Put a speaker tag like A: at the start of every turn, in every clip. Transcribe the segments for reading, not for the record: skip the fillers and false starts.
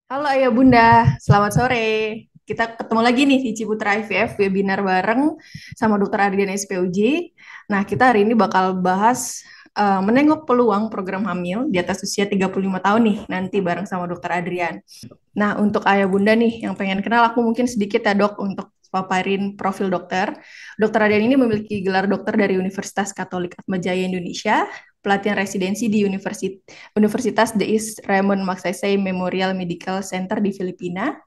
A: Halo Ayah Bunda, selamat sore. Kita ketemu lagi nih di Ciputra IVF webinar bareng sama Dr. Ardian SPUJ. Nah, kita hari ini bakal bahas menengok peluang program hamil di atas usia 35 tahun nih nanti bareng sama Dr. Adrian. Nah, untuk Ayah Bunda nih yang pengen kenal aku mungkin sedikit ya Dok untuk paparin profil dokter. Dokter Adian ini memiliki gelar dokter dari Universitas Katolik Atmajaya Indonesia, pelatihan residensi di Universitas Deis Raymond Magsaysay Memorial Medical Center di Filipina,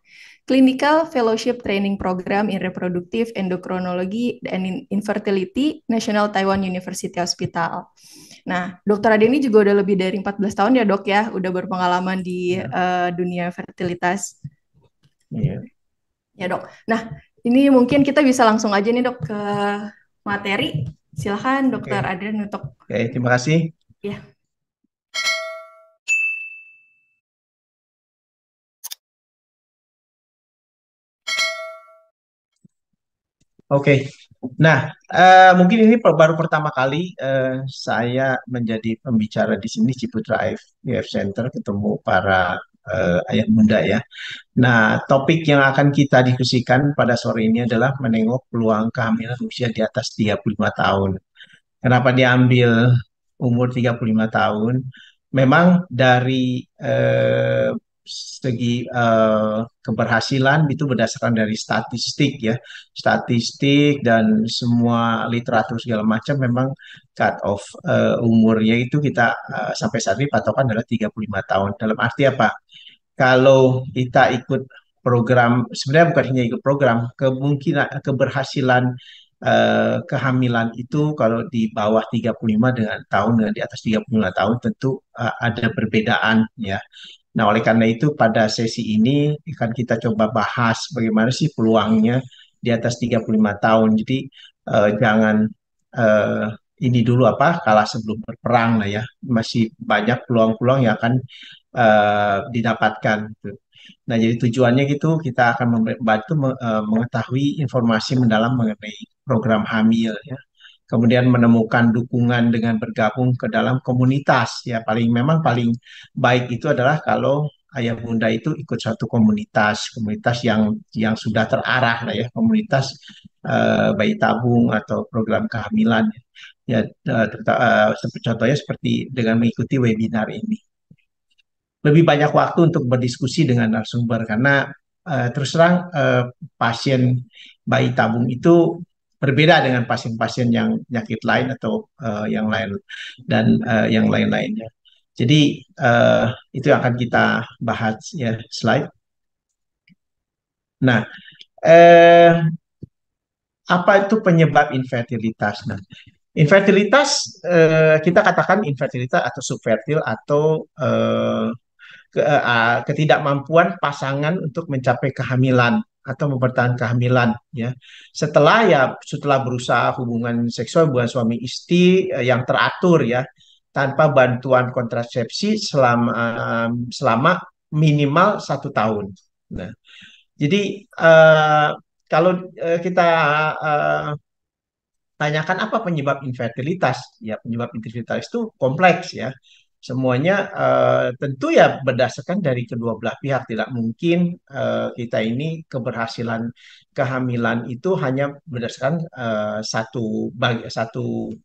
A: Clinical Fellowship Training Program in Reproductive Endocrinology and Infertility, National Taiwan University Hospital. Nah, Dokter Ade ini juga udah lebih dari 14 tahun ya dok ya, udah berpengalaman di
B: Ya,
A: dunia fertilitas.
B: iya.
A: Ya dok. Nah, ini mungkin kita bisa langsung aja nih dok ke materi. Silahkan Dokter
B: Oke,
A: Adrian untuk
B: oke, terima kasih.
A: ya.
B: Oke, nah mungkin ini baru pertama kali saya menjadi pembicara di sini Ciputra IVF Center ketemu para ayah bunda ya. Nah, topik yang akan kita diskusikan pada sore ini adalah menengok peluang kehamilan usia di atas 35 tahun. Kenapa diambil umur 35 tahun? Memang dari segi keberhasilan itu berdasarkan dari statistik ya. Statistik dan semua literatur segala macam memang cut off umurnya itu kita sampai saat ini patokan adalah 35 tahun. Dalam arti apa? Kalau kita ikut program, sebenarnya bukan hanya ikut program, kemungkinan keberhasilan kehamilan itu kalau di bawah 35 dengan tahun dengan di atas 35 tahun tentu ada perbedaan ya. Nah, oleh karena itu pada sesi ini akan kita coba bahas bagaimana sih peluangnya di atas 35 tahun. Jadi jangan eh, ini dulu apa kalah sebelum berperang lah ya. Masih banyak peluang-peluang yang akan didapatkan gitu. Nah, jadi tujuannya gitu kita akan membantu mengetahui informasi mendalam mengenai program hamil ya. Kemudian menemukan dukungan dengan bergabung ke dalam komunitas ya. Paling baik itu adalah kalau ayah bunda itu ikut satu komunitas, komunitas yang sudah terarah lah ya, komunitas bayi tabung atau program kehamilan ya. Contohnya seperti dengan mengikuti webinar ini lebih banyak waktu untuk berdiskusi dengan narasumber karena terus terang pasien bayi tabung itu berbeda dengan pasien-pasien yang penyakit lain atau yang lain dan yang lain-lainnya. Jadi eh, itu yang akan kita bahas ya slide. Nah, eh, apa itu penyebab infertilitas? Nah, infertilitas kita katakan infertilitas atau subfertil atau ketidakmampuan pasangan untuk mencapai kehamilan atau mempertahankan kehamilan ya. Setelah berusaha hubungan seksual hubungan suami istri yang teratur ya tanpa bantuan kontrasepsi selama minimal 1 tahun. Nah, jadi kalau kita eh, tanyakan apa penyebab infertilitas, ya penyebab infertilitas itu kompleks ya. Semuanya tentu ya berdasarkan dari kedua belah pihak. Tidak mungkin kita ini keberhasilan kehamilan itu hanya berdasarkan satu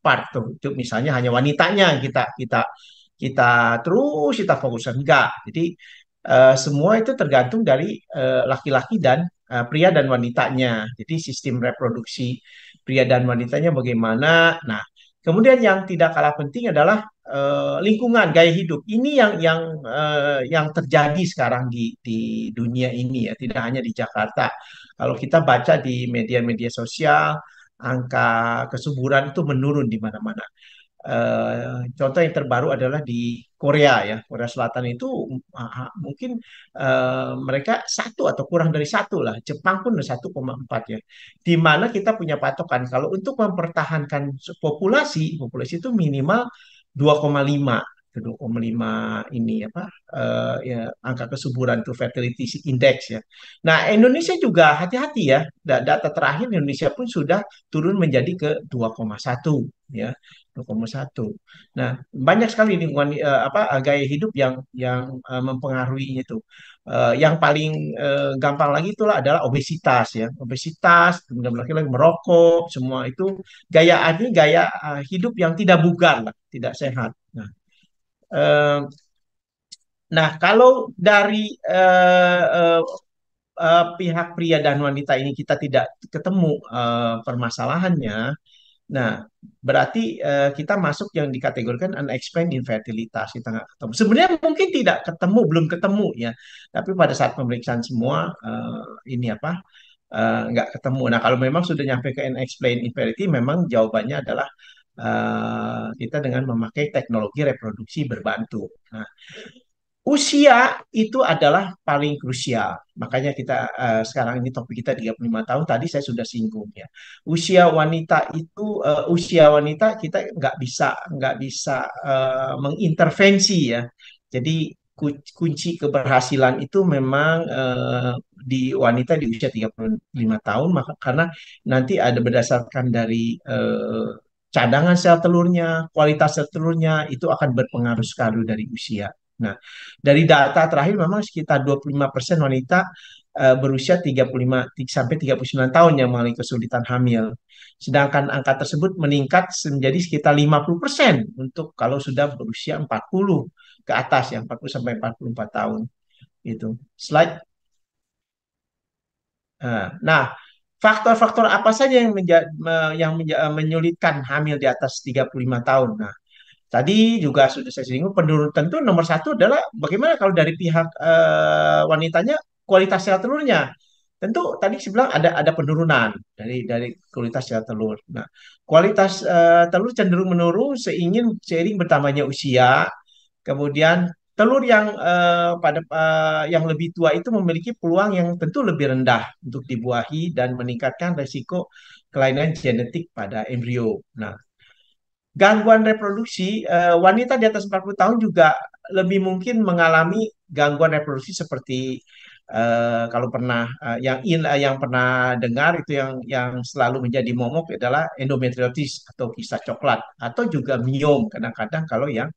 B: part. Itu misalnya hanya wanitanya kita kita kita terus kita fokuskan enggak. Jadi semua itu tergantung dari laki-laki dan pria dan wanitanya. Jadi sistem reproduksi pria dan wanitanya bagaimana. Nah, kemudian yang tidak kalah penting adalah lingkungan, gaya hidup. Ini yang terjadi sekarang di dunia ini ya, tidak hanya di Jakarta. Kalau kita baca di media-media sosial, angka kesuburan itu menurun di mana-mana. Contoh yang terbaru adalah di Korea ya, Korea Selatan itu mungkin mereka satu atau kurang dari satu lah. Jepang pun 1,4 ya. Di mana kita punya patokan kalau untuk mempertahankan populasi, populasi itu minimal 2,5. itu 2,5 ini apa ya, angka kesuburan itu fertility index ya. Nah, Indonesia juga hati-hati ya. Data terakhir Indonesia pun sudah turun menjadi ke 2,1 ya. 2,1. Nah, banyak sekali lingkungan gaya hidup yang mempengaruhi itu. Yang paling gampang lagi itulah adalah obesitas ya. Obesitas, kemudian lagi merokok, semua itu gaya hidup yang tidak bugar lah, tidak sehat. Eh, nah, kalau dari pihak pria dan wanita ini kita tidak ketemu permasalahannya, nah berarti kita masuk yang dikategorikan unexplained infertilitas, kita nggak ketemu. Sebenarnya mungkin tidak ketemu, belum ketemu ya, tapi pada saat pemeriksaan semua ini apa nggak ketemu. Nah, kalau memang sudah nyampe ke unexplained infertility, memang jawabannya adalah kita dengan memakai teknologi reproduksi berbantu. Nah, usia itu adalah paling krusial. Makanya kita sekarang ini topik kita 35 tahun. Tadi saya sudah singgung ya. Usia wanita kita nggak bisa mengintervensi ya. Jadi kunci keberhasilan itu memang di wanita di usia 35 tahun, maka karena nanti ada berdasarkan dari cadangan sel telurnya, kualitas sel telurnya itu akan berpengaruh sekali dari usia. Nah, dari data terakhir memang sekitar 25% wanita berusia 35 sampai 39 tahun yang mengalami kesulitan hamil. Sedangkan angka tersebut meningkat menjadi sekitar 50% untuk kalau sudah berusia 40 ke atas ya, 40 sampai 44 tahun itu. Slide. Nah, faktor-faktor apa saja yang menyulitkan hamil di atas 35 tahun? Nah, tadi juga sudah saya singgung, penurunan tentu nomor satu adalah bagaimana kalau dari pihak wanitanya kualitas sel telurnya. Tentu tadi saya bilang ada penurunan dari kualitas sel telur. Nah, kualitas telur cenderung menurun seiring bertambahnya usia. Kemudian telur yang lebih tua itu memiliki peluang yang tentu lebih rendah untuk dibuahi dan meningkatkan resiko kelainan genetik pada embrio. Nah, gangguan reproduksi, wanita di atas 40 tahun juga lebih mungkin mengalami gangguan reproduksi seperti kalau pernah yang pernah dengar itu yang selalu menjadi momok adalah endometriosis atau kisah coklat atau juga miom kadang-kadang kalau yang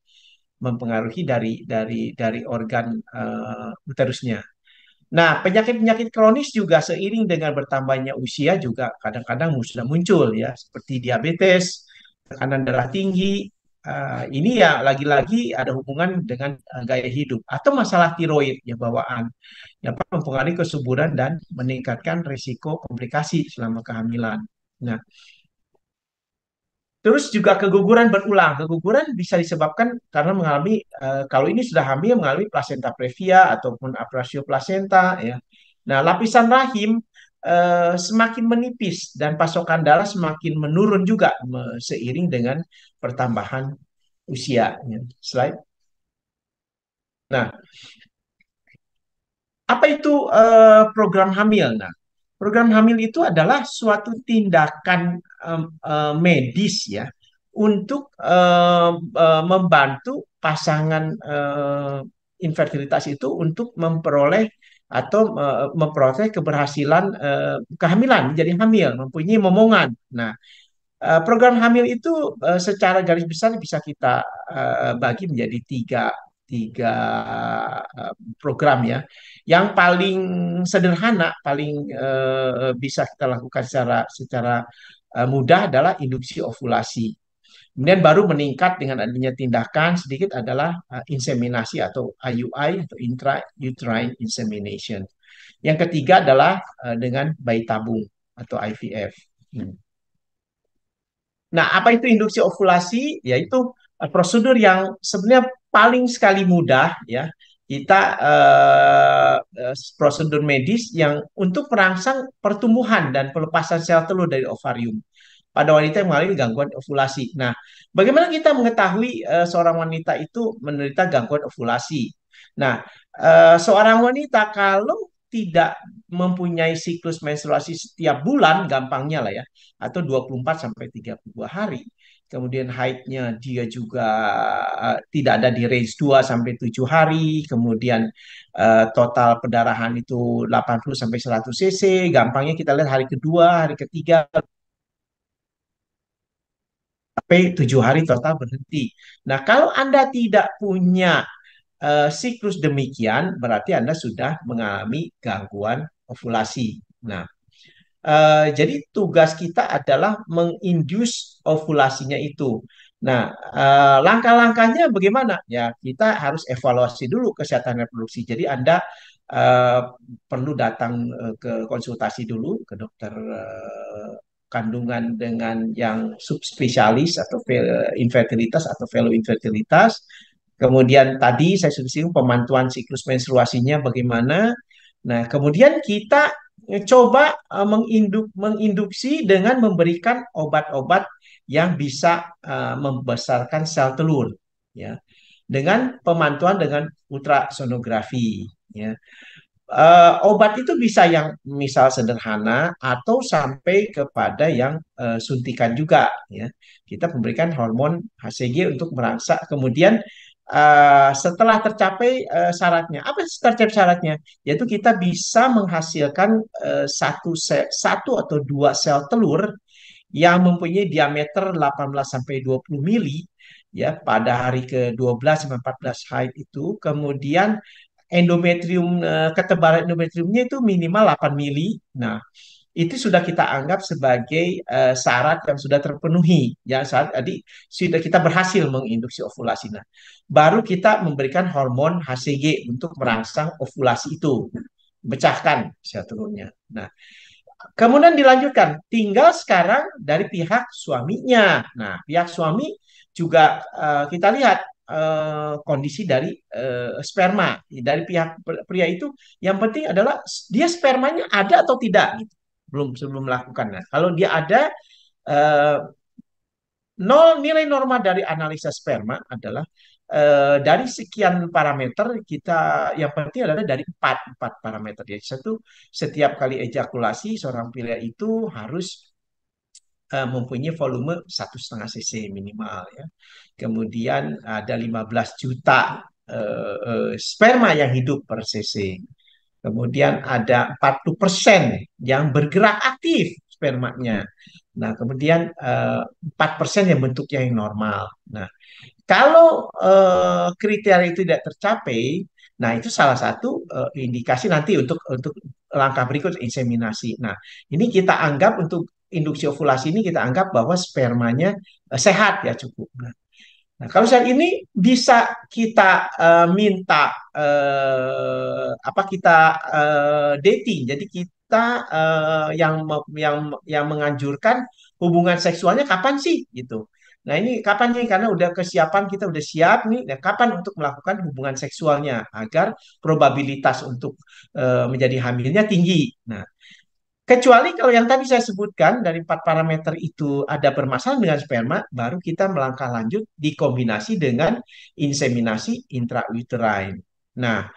B: mempengaruhi dari organ uterusnya. Nah, penyakit-penyakit kronis juga seiring dengan bertambahnya usia juga kadang-kadang sudah muncul ya, seperti diabetes, tekanan darah tinggi. Ini ya lagi-lagi ada hubungan dengan gaya hidup atau masalah tiroid ya bawaan yang mempengaruhi kesuburan dan meningkatkan risiko komplikasi selama kehamilan. Nah, terus juga keguguran berulang. Keguguran bisa disebabkan karena mengalami kalau ini sudah hamil mengalami plasenta previa ataupun abrasio plasenta ya. Nah, lapisan rahim semakin menipis dan pasokan darah semakin menurun juga seiring dengan pertambahan usia. Ya. Slide. Nah, apa itu program hamil? Nah, program hamil itu adalah suatu tindakan medis ya untuk membantu pasangan infertilitas itu untuk memperoleh atau memperoleh keberhasilan kehamilan, menjadi hamil, mempunyai momongan. Nah, program hamil itu secara garis besar bisa kita bagi menjadi tiga tiga program ya. Yang paling sederhana, paling bisa kita lakukan secara mudah adalah induksi ovulasi. Kemudian baru meningkat dengan adanya tindakan sedikit adalah inseminasi atau IUI atau intrauterine insemination. Yang ketiga adalah dengan bayi tabung atau IVF. Nah, apa itu induksi ovulasi? Yaitu prosedur yang sebenarnya paling sekali mudah ya. Kita prosedur medis yang untuk merangsang pertumbuhan dan pelepasan sel telur dari ovarium pada wanita yang mengalami gangguan ovulasi. Nah, bagaimana kita mengetahui seorang wanita itu menderita gangguan ovulasi? Nah, seorang wanita kalau tidak mempunyai siklus menstruasi setiap bulan, gampangnya lah ya, atau 24 sampai 32 hari. kemudian haidnya dia juga tidak ada di range 2 sampai 7 hari, kemudian total pendarahan itu 80 sampai 100 cc, gampangnya kita lihat hari kedua, hari ketiga, sampai 7 hari total berhenti. Nah, kalau Anda tidak punya siklus demikian, berarti Anda sudah mengalami gangguan ovulasi. Nah, jadi tugas kita adalah menginduce ovulasinya itu. Nah, langkah-langkahnya bagaimana? Ya, kita harus evaluasi dulu kesehatan reproduksi. Jadi Anda eh, perlu datang ke konsultasi dulu ke dokter kandungan dengan yang subspesialis atau infertilitas atau fellow infertilitas. Kemudian tadi saya sudah singgung pemantauan siklus menstruasinya bagaimana. Nah, kemudian kita coba menginduksi dengan memberikan obat-obat yang bisa membesarkan sel telur, ya, dengan pemantauan dengan ultrasonografi, ya. Obat itu bisa yang misal sederhana atau sampai kepada yang suntikan juga, ya. Kita memberikan hormon HCG untuk merangsang, kemudian setelah tercapai syaratnya, apa tercapai syaratnya? Yaitu kita bisa menghasilkan satu atau dua sel telur yang mempunyai diameter 18 sampai 20 mili, ya, pada hari ke-12 sampai 14 haid itu. Kemudian ketebalan endometriumnya itu minimal 8 mili. Nah, itu sudah kita anggap sebagai syarat yang sudah terpenuhi, ya, saat tadi sudah kita berhasil menginduksi ovulasi. Nah, baru kita memberikan hormon HCG untuk merangsang ovulasi itu, pecahkan sel telurnya. Nah, kemudian dilanjutkan, tinggal sekarang dari pihak suaminya. Nah, pihak suami juga kita lihat kondisi dari sperma dari pihak pria itu. Yang penting adalah dia spermanya ada atau tidak, gitu. Belum sebelum melakukan. Nah, kalau dia ada, eh, nilai norma dari analisa sperma adalah dari sekian parameter kita, yang penting adalah dari empat parameter. Jadi satu, setiap kali ejakulasi seorang pria itu harus mempunyai volume 1,5 cc minimal, ya. Kemudian ada 15 juta sperma yang hidup per cc. Kemudian ada 40% yang bergerak aktif spermanya. Nah, kemudian 4% yang bentuknya yang normal. Nah, kalau kriteria itu tidak tercapai, nah itu salah satu indikasi nanti untuk langkah berikut inseminasi. Nah, ini kita anggap untuk induksi ovulasi ini kita anggap bahwa spermanya sehat, ya, cukup. Nah, kalau saat ini bisa kita minta apa kita dating. Jadi kita yang menganjurkan hubungan seksualnya kapan sih, gitu. Nah, ini kapan nih? Karena udah kesiapan, kita udah siap nih. Nah, kapan untuk melakukan hubungan seksualnya agar probabilitas untuk menjadi hamilnya tinggi. Nah, kecuali kalau yang tadi saya sebutkan dari empat parameter itu ada permasalahan dengan sperma, baru kita melangkah lanjut dikombinasi dengan inseminasi intrauterine. Nah,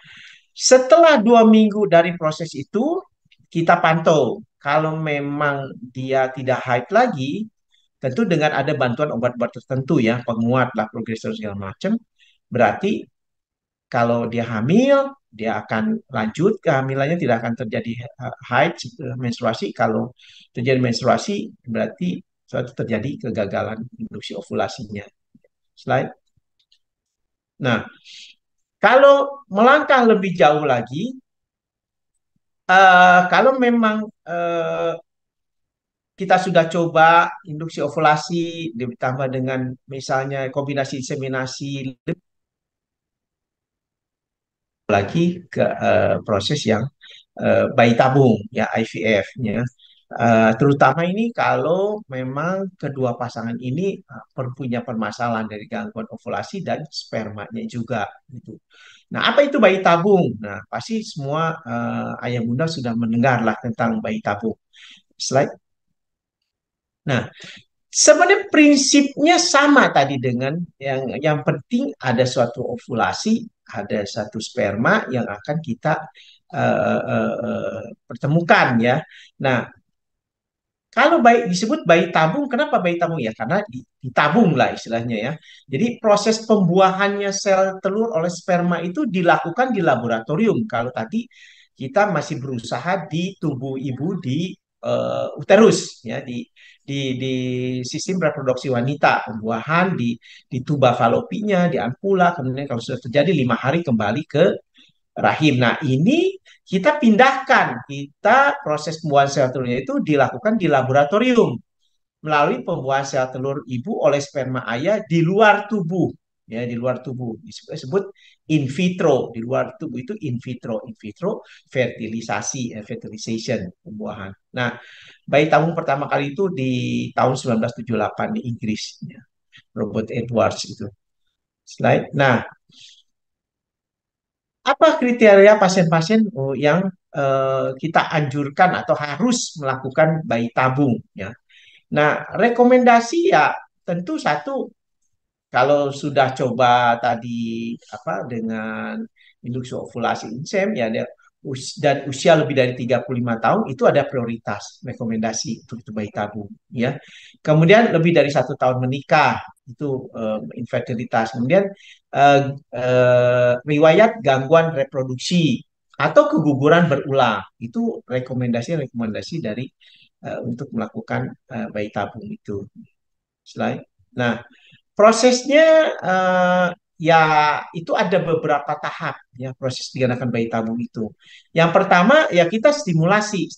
B: setelah 2 minggu dari proses itu, kita pantau. Kalau memang dia tidak haid lagi, tentu dengan ada bantuan obat-obat tertentu, ya, penguat lah, progesteron segala macam, berarti kalau dia hamil, dia akan lanjut kehamilannya, tidak akan terjadi haid, menstruasi. Kalau terjadi menstruasi, berarti suatu terjadi kegagalan induksi ovulasinya. Slide. Nah, kalau melangkah lebih jauh lagi, kalau memang kita sudah coba induksi ovulasi ditambah dengan misalnya kombinasi inseminasi, lagi ke proses yang bayi tabung, ya, IVF-nya. Terutama ini kalau memang kedua pasangan ini punya permasalahan dari gangguan ovulasi dan spermanya juga, gitu. Nah, apa itu bayi tabung? Nah, pasti semua ayah bunda sudah mendengar lah tentang bayi tabung. Slide. Nah, sebenarnya prinsipnya sama tadi dengan yang penting ada suatu ovulasi, ada satu sperma yang akan kita pertemukan, ya. Nah, Kalau bayi disebut bayi tabung, kenapa bayi tabung ya? Karena ditabung lah istilahnya ya. Jadi proses pembuahannya sel telur oleh sperma itu dilakukan di laboratorium. Kalau tadi kita masih berusaha di tubuh ibu di uterus ya di sistem reproduksi wanita, pembuahan di tuba falopinya, di ampula, kemudian kalau sudah terjadi 5 hari kembali ke rahim. Nah, ini kita pindahkan, kita proses pembuahan sel telurnya itu dilakukan di laboratorium melalui pembuahan sel telur ibu oleh sperma ayah di luar tubuh, ya di luar tubuh disebut in vitro. Di luar tubuh itu in vitro fertilisasi, fertilization, pembuahan. Nah, bayi tabung pertama kali itu di tahun 1978 di Inggris, ya. Robert Edwards itu. Slide. Nah, apa kriteria pasien-pasien yang kita anjurkan atau harus melakukan bayi tabung ya. Nah, rekomendasi ya tentu satu, kalau sudah coba tadi apa dengan induksi ovulasi insem ya ada dan usia lebih dari 35 tahun itu ada prioritas rekomendasi untuk itu bayi tabung ya. Kemudian lebih dari 1 tahun menikah itu infertilitas. Kemudian riwayat gangguan reproduksi atau keguguran berulang itu rekomendasi dari untuk melakukan bayi tabung itu. Slide. Nah, prosesnya ya itu ada beberapa tahap ya proses digunakan bayi tabung itu. Yang pertama ya kita stimulasi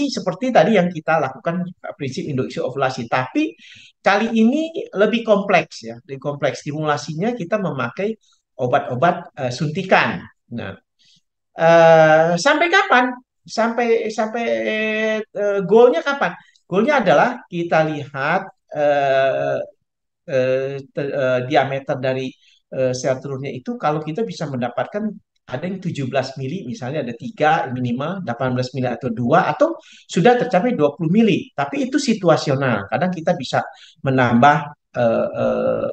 B: seperti tadi yang kita lakukan prinsip induksi ovulasi. Tapi kali ini lebih kompleks ya, lebih kompleks. Stimulasinya kita memakai obat-obat suntikan. Nah, sampai kapan? Sampai sampai goalnya kapan? Goalnya adalah kita lihat diameter dari sel telurnya itu kalau kita bisa mendapatkan ada yang 17 mili, misalnya ada 3 minimal, 18 mili atau 2 atau sudah tercapai 20 mili. Tapi itu situasional. Kadang kita bisa menambah eh, eh,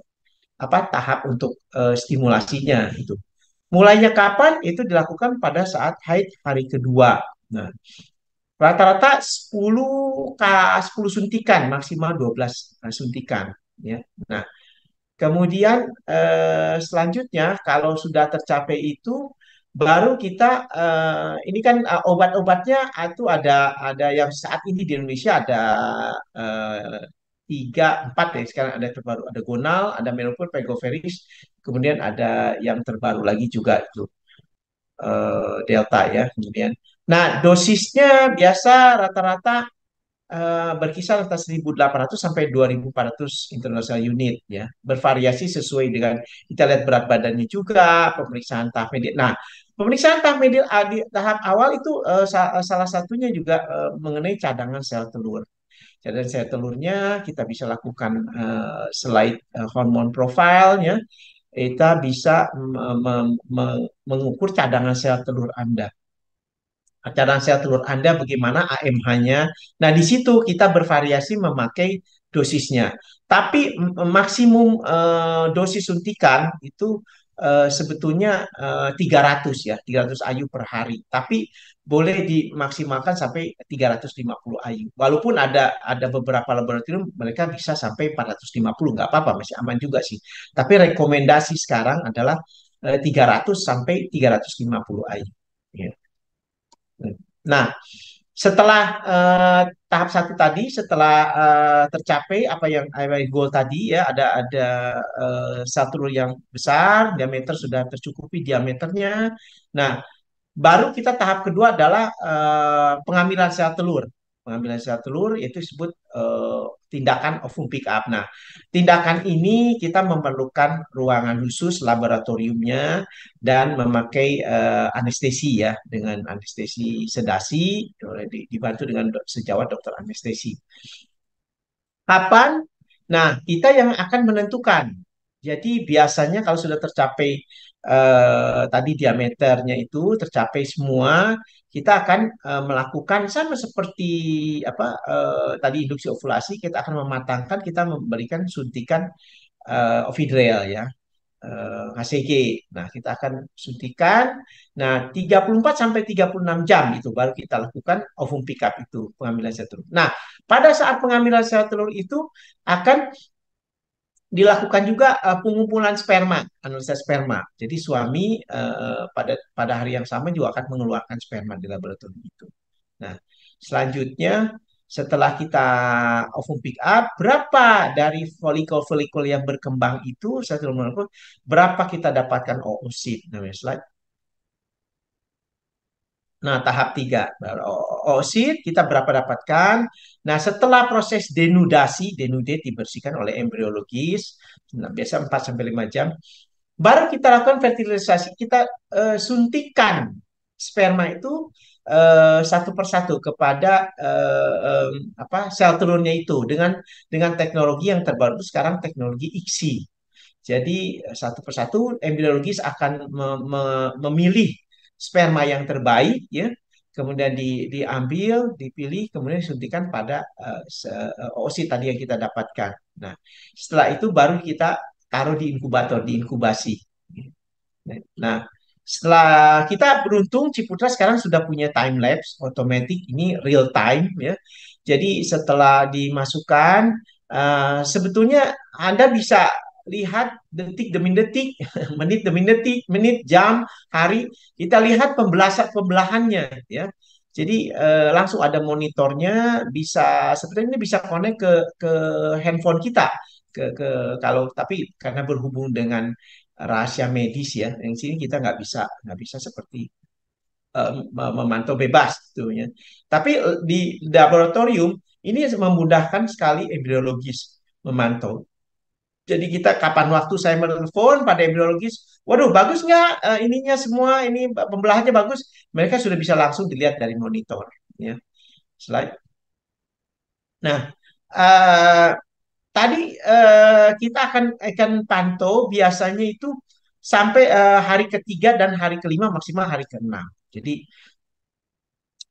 B: apa tahap untuk stimulasinya itu. Mulainya kapan? Itu dilakukan pada saat haid hari kedua. Nah, rata-rata 10 suntikan, maksimal 12 suntikan ya. Nah, kemudian selanjutnya kalau sudah tercapai itu baru kita ini kan obat-obatnya itu ada yang saat ini di Indonesia ada 3, 4 ya sekarang ada terbaru ada Gonal, ada Menopur, Pegoveris, kemudian ada yang terbaru lagi juga itu Delta ya kemudian. Nah dosisnya biasa rata-rata berkisar antara 1.800 sampai 2.400 international unit ya. Bervariasi sesuai dengan kita lihat berat badannya juga, pemeriksaan tahap medil. Nah, pemeriksaan tahap medil di tahap awal itu salah satunya juga mengenai cadangan sel telur. Cadangan sel telurnya kita bisa lakukan selain hormon profilnya, kita bisa mengukur cadangan sel telur Anda, cadangan sel telur Anda bagaimana AMH-nya. Nah, di situ kita bervariasi memakai dosisnya. Tapi maksimum dosis suntikan itu sebetulnya 300 ya, 300 IU per hari. Tapi boleh dimaksimalkan sampai 350 IU. Walaupun ada beberapa laboratorium mereka bisa sampai 450, nggak apa-apa, masih aman juga sih. Tapi rekomendasi sekarang adalah 300 sampai 350 IU. Ya. Nah, setelah tahap satu tadi, setelah tercapai apa yang goal tadi ya, ada satu yang besar, diameter sudah tercukupi diameternya. Nah, baru kita tahap kedua adalah pengambilan sel telur. Pengambilan sel telur itu disebut tindakan ovum pick up. Nah, tindakan ini kita memerlukan ruangan khusus laboratoriumnya dan memakai anestesi ya dengan anestesi sedasi dibantu dengan sejawat dokter anestesi. Kapan? Nah, kita yang akan menentukan. Jadi biasanya kalau sudah tercapai tadi diameternya itu tercapai semua, kita akan melakukan sama seperti apa tadi induksi ovulasi, kita akan mematangkan, kita memberikan suntikan Ovidrel ya. HCG. Nah, kita akan suntikan. Nah, 34 sampai 36 jam itu baru kita lakukan ovum pick up itu, pengambilan sel telur. Nah, pada saat pengambilan sel telur itu akan dilakukan juga pengumpulan sperma, analisa sperma. Jadi suami pada hari yang sama juga akan mengeluarkan sperma di laboratorium itu. Nah, selanjutnya setelah kita ovum pick up, berapa dari folikel-folikel yang berkembang itu, berapa kita dapatkan oosit. Namanya slide. Nah, tahap tiga, oosit kita berapa dapatkan. Nah, setelah proses denudasi, denudate dibersihkan oleh embriologis, nah, biasa 4 sampai 5 jam, baru kita lakukan fertilisasi, kita suntikan sperma itu satu persatu kepada apa sel telurnya itu dengan teknologi yang terbaru sekarang, teknologi ICSI. Jadi satu persatu embriologis akan memilih sperma yang terbaik ya, kemudian diambil, dipilih, kemudian disuntikan pada oosit tadi yang kita dapatkan. Nah, setelah itu baru kita taruh di inkubator, diinkubasi. Nah, setelah kita beruntung, Ciputra sekarang sudah punya time lapse otomatis, ini real time ya. Jadi setelah dimasukkan, sebetulnya Anda bisa lihat detik demi detik, menit demi detik, menit, jam, hari. Kita lihat pembelahannya ya. Jadi langsung ada monitornya, bisa sebenarnya bisa connect ke handphone kita, ke kalau tapi karena berhubung dengan rahasia medis ya, yang sini kita nggak bisa seperti memantau bebas gitu ya. Tapi di laboratorium ini memudahkan sekali embriologis memantau. Jadi kita kapan waktu saya menelpon pada embriologis, waduh bagus nggak ininya semua, ini pembelahannya bagus, mereka sudah bisa langsung dilihat dari monitor ya. Slide. Nah, eh, tadi kita akan pantau biasanya itu sampai hari ketiga dan hari kelima, maksimal hari keenam. Jadi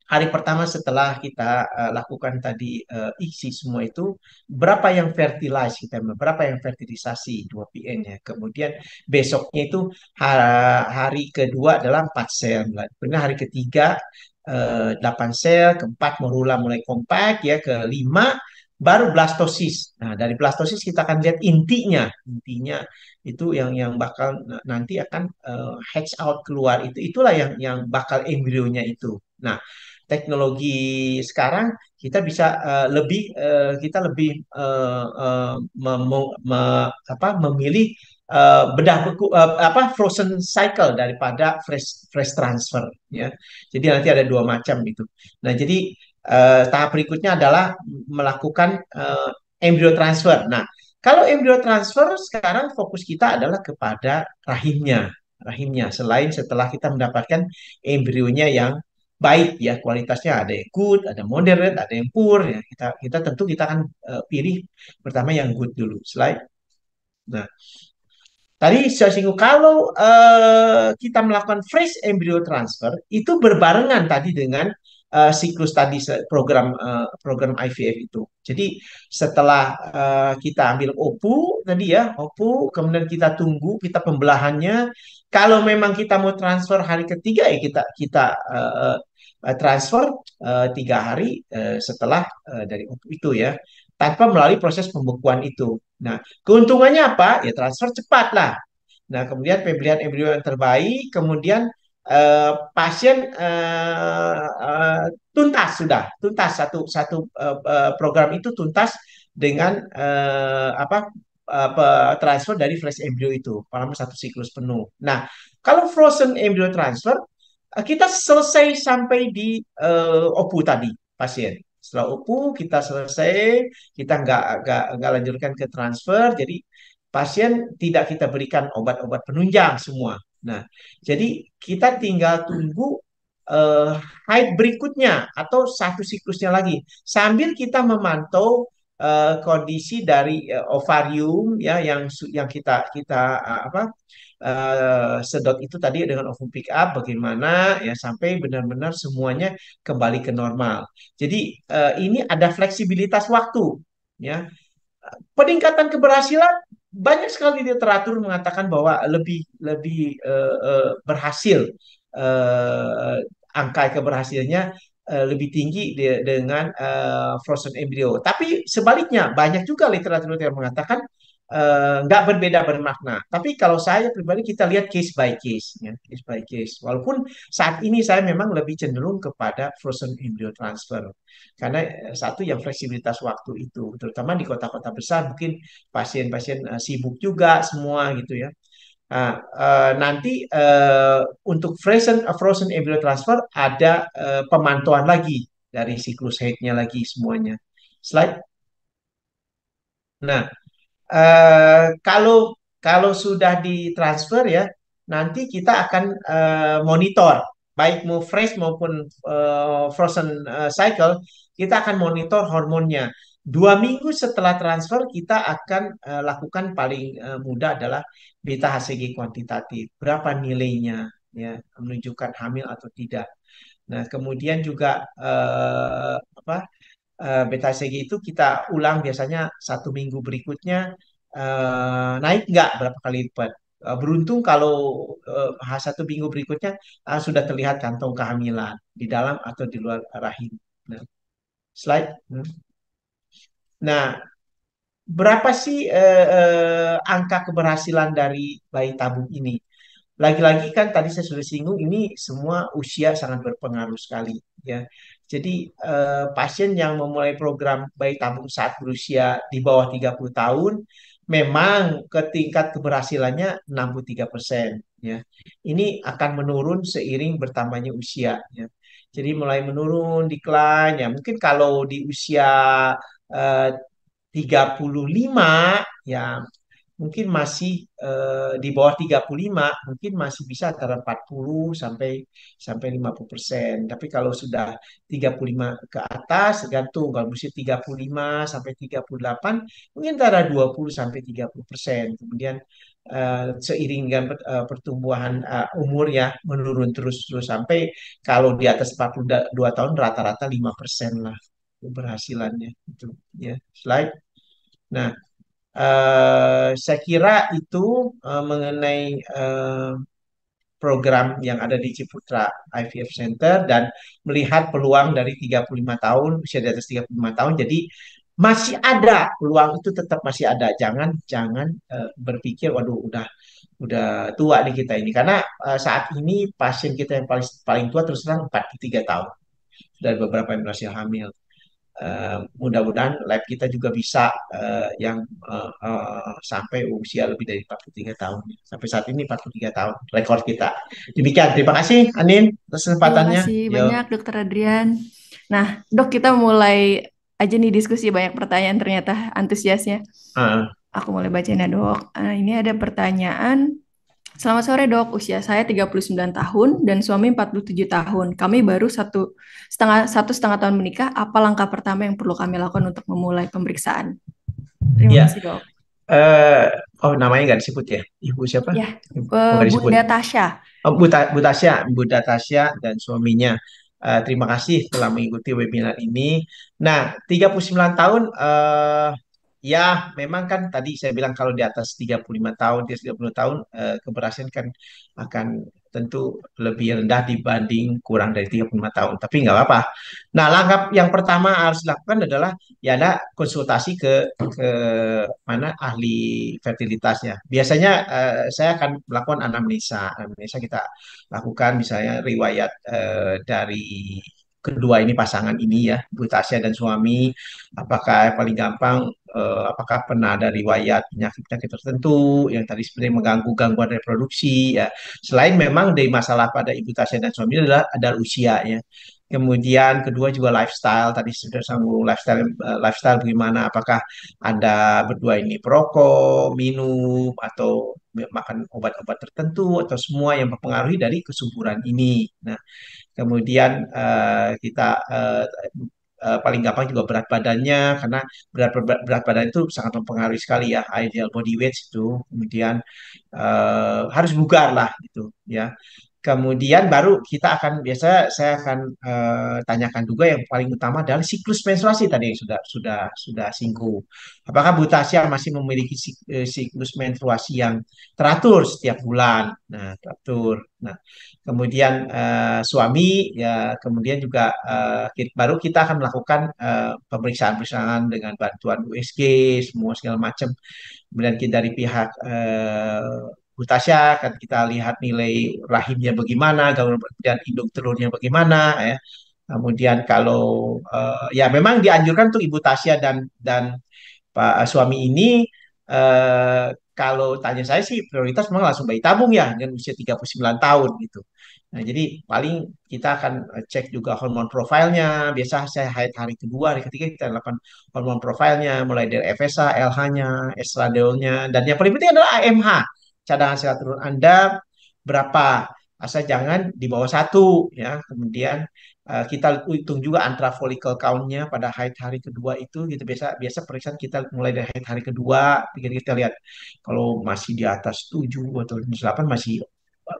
B: hari pertama setelah kita lakukan tadi isi semua itu, berapa yang fertilize kita, berapa yang fertilisasi 2PN-nya. Kemudian besoknya itu hari kedua adalah 4 sel. Kemudian hari ketiga 8 sel, keempat morula mulai kompak ya, kelima baru blastosis. Nah, dari blastosis kita akan lihat intinya. Intinya itu yang bakal nanti akan hatch out keluar, itu itulah yang bakal embrionya itu. Nah, teknologi sekarang kita bisa kita lebih memilih bedah beku frozen cycle daripada fresh transfer ya. Jadi nanti ada dua macam itu. Nah, jadi tahap berikutnya adalah melakukan embryo transfer. Nah, kalau embryo transfer sekarang fokus kita adalah kepada rahimnya. Rahimnya selain setelah kita mendapatkan embrionya yang baik ya, kualitasnya ada yang good, ada moderate, ada yang poor ya. Kita tentu kita akan pilih pertama yang good dulu. Slide. Nah, tadi saya singgung kalau kita melakukan fresh embryo transfer itu berbarengan tadi dengan siklus tadi program IVF itu. Jadi setelah kita ambil OPU tadi ya, OPU, kemudian kita tunggu kita pembelahannya. Kalau memang kita mau transfer hari ketiga ya kita transfer 3 hari setelah dari OPU itu ya, tanpa melalui proses pembekuan itu. Nah, keuntungannya apa? Ya transfer cepat lah. Nah, kemudian pembelian embrio yang terbaik, kemudian pasien tuntas sudah, tuntas satu program itu tuntas dengan transfer dari fresh embryo itu, selama satu siklus penuh. Nah, kalau frozen embryo transfer, kita selesai sampai di OPU tadi, pasien. Setelah OPU kita selesai, kita nggak lanjutkan ke transfer, jadi pasien tidak kita berikan obat-obat penunjang semua. Nah, jadi kita tinggal tunggu eh, haid berikutnya atau satu siklusnya lagi, sambil kita memantau kondisi dari ovarium ya yang kita kita sedot itu tadi dengan ovum pick up bagaimana ya sampai benar-benar semuanya kembali ke normal. Jadi ini ada fleksibilitas waktu ya. Peningkatan keberhasilan banyak sekali literatur mengatakan bahwa lebih lebih berhasil, eh, angka keberhasilannya lebih tinggi dengan frozen embryo. Tapi sebaliknya banyak juga literatur yang mengatakan nggak berbeda bermakna. Tapi kalau saya pribadi kita lihat case by case, ya, case by case. Walaupun saat ini saya memang lebih cenderung kepada frozen embryo transfer karena satu yang fleksibilitas waktu itu, terutama di kota-kota besar mungkin pasien-pasien sibuk juga semua gitu ya. Nah, nanti untuk frozen embryo transfer ada pemantauan lagi dari siklus haidnya lagi semuanya. Slide. Nah, kalau kalau sudah ditransfer ya, nanti kita akan monitor baik mau fresh maupun frozen cycle, kita akan monitor hormonnya. 2 minggu setelah transfer kita akan lakukan paling mudah adalah beta HCG kuantitatif, berapa nilainya ya menunjukkan hamil atau tidak. Nah, kemudian juga apa beta HCG itu kita ulang biasanya 1 minggu berikutnya naik nggak berapa kali lipat. Beruntung kalau 1 minggu berikutnya sudah terlihat kantong kehamilan di dalam atau di luar rahim. Nah, slide. Nah, berapa sih angka keberhasilan dari bayi tabung ini? Lagi-lagi kan tadi saya sudah singgung ini semua usia sangat berpengaruh sekali ya. Jadi pasien yang memulai program bayi tabung saat berusia di bawah 30 tahun memang ke tingkat keberhasilannya 63% ya. Ini akan menurun seiring bertambahnya usia ya. Jadi mulai menurun, decline ya. Mungkin kalau di usia eh, 35 ya mungkin masih di bawah 35 mungkin masih bisa antara 40 sampai sampai 50%. Tapi kalau sudah 35 ke atas tergantung kalau mesti 35 sampai 38 mungkin antara 20 sampai 30%. Kemudian seiring dengan pertumbuhan umur ya menurun terus-terus sampai kalau di atas 42 tahun rata-rata 5% lah keberhasilannya itu ya. Slide. Nah, saya kira itu mengenai program yang ada di Ciputra IVF Center dan melihat peluang dari 35 tahun, usia di atas 35 tahun. Jadi masih ada peluang itu tetap masih ada. Jangan jangan berpikir waduh udah tua nih kita ini karena saat ini pasien kita yang paling paling tua terus terang 43 tahun. Sudah ada beberapa yang berhasil hamil. Mudah-mudahan lab kita juga bisa yang sampai usia lebih dari 43 tahun. Sampai saat ini 43 tahun, rekor kita. Demikian, terima kasih Anin atas
A: Terima
B: kesempatannya.
A: kasih
B: Yo.
A: banyak, Dokter Adrian. Nah, Dok, kita mulai aja nih diskusi banyak pertanyaan ternyata antusiasnya.
B: Ah,
A: Aku mulai bacain ya, Dok. Ini ada pertanyaan. Selamat sore, Dok. Usia saya 39 tahun dan suami 47 tahun. Kami baru satu setengah tahun menikah. Apa langkah pertama yang perlu kami lakukan untuk memulai pemeriksaan? Terima
B: ya.
A: kasih, Dok.
B: Eh, oh, namanya nggak disebut ya? Ibu siapa?
A: Ya,
B: Oh, nggak disebut.
A: Bunda Tasya.
B: Oh, Bu Tasya dan suaminya. Terima kasih telah mengikuti webinar ini. Nah, 39 tahun, ya memang kan tadi saya bilang kalau di atas 35 tahun, di atas 30 tahun, keberhasilan kan akan tentu lebih rendah dibanding kurang dari 35 tahun. Tapi nggak apa-apa. Nah, langkah yang pertama harus dilakukan adalah ya ada konsultasi ke mana ahli fertilitasnya. Biasanya saya akan melakukan anamnesa. Anamnesa kita lakukan misalnya riwayat dari kedua ini pasangan ini ya, Bu Tasya dan suami, apakah yang paling gampang, apakah pernah ada riwayat penyakit-penyakit tertentu yang tadi sebenarnya mengganggu gangguan reproduksi ya. Selain memang dari masalah pada Ibu Tasya dan suami adalah usia ya. Kemudian kedua juga lifestyle tadi sudah sambung lifestyle bagaimana apakah anda berdua ini perokok, minum atau makan obat-obat tertentu atau semua yang mempengaruhi dari kesuburan ini. Nah, kemudian kita paling gampang juga berat badannya karena berat badan itu sangat mempengaruhi sekali ya ideal body weight itu. Kemudian harus bugar lah gitu ya. Kemudian baru kita akan biasa saya akan tanyakan juga yang paling utama adalah siklus menstruasi tadi yang sudah singgung. Apakah Bu Tasya masih memiliki siklus menstruasi yang teratur setiap bulan? Nah, teratur. Nah, kemudian suami ya kemudian juga baru kita akan melakukan pemeriksaan-pemeriksaan dengan bantuan USG semua segala macam. Kemudian kita dari pihak Bu Tasya kan kita lihat nilai rahimnya bagaimana, kemudian induk telurnya bagaimana ya. Kemudian kalau ya memang dianjurkan untuk Ibu Tasya dan Pak suami ini eh, kalau tanya saya sih prioritas memang langsung bayi tabung ya dengan usia 39 tahun gitu. Nah, jadi paling kita akan cek juga hormon profilnya. Biasa saya haid hari kedua, hari ketiga kita lakukan hormon profilnya, mulai dari FSH, LH-nya, estradiolnya, dan yang paling penting adalah AMH, cadangan sel telur Anda berapa. Asal jangan di bawah satu ya. Kemudian kita hitung juga antara follicle count-nya pada haid hari kedua itu gitu biasa biasa pemeriksaan kita mulai dari haid hari kedua kita lihat kalau masih di atas 7 atau 8 masih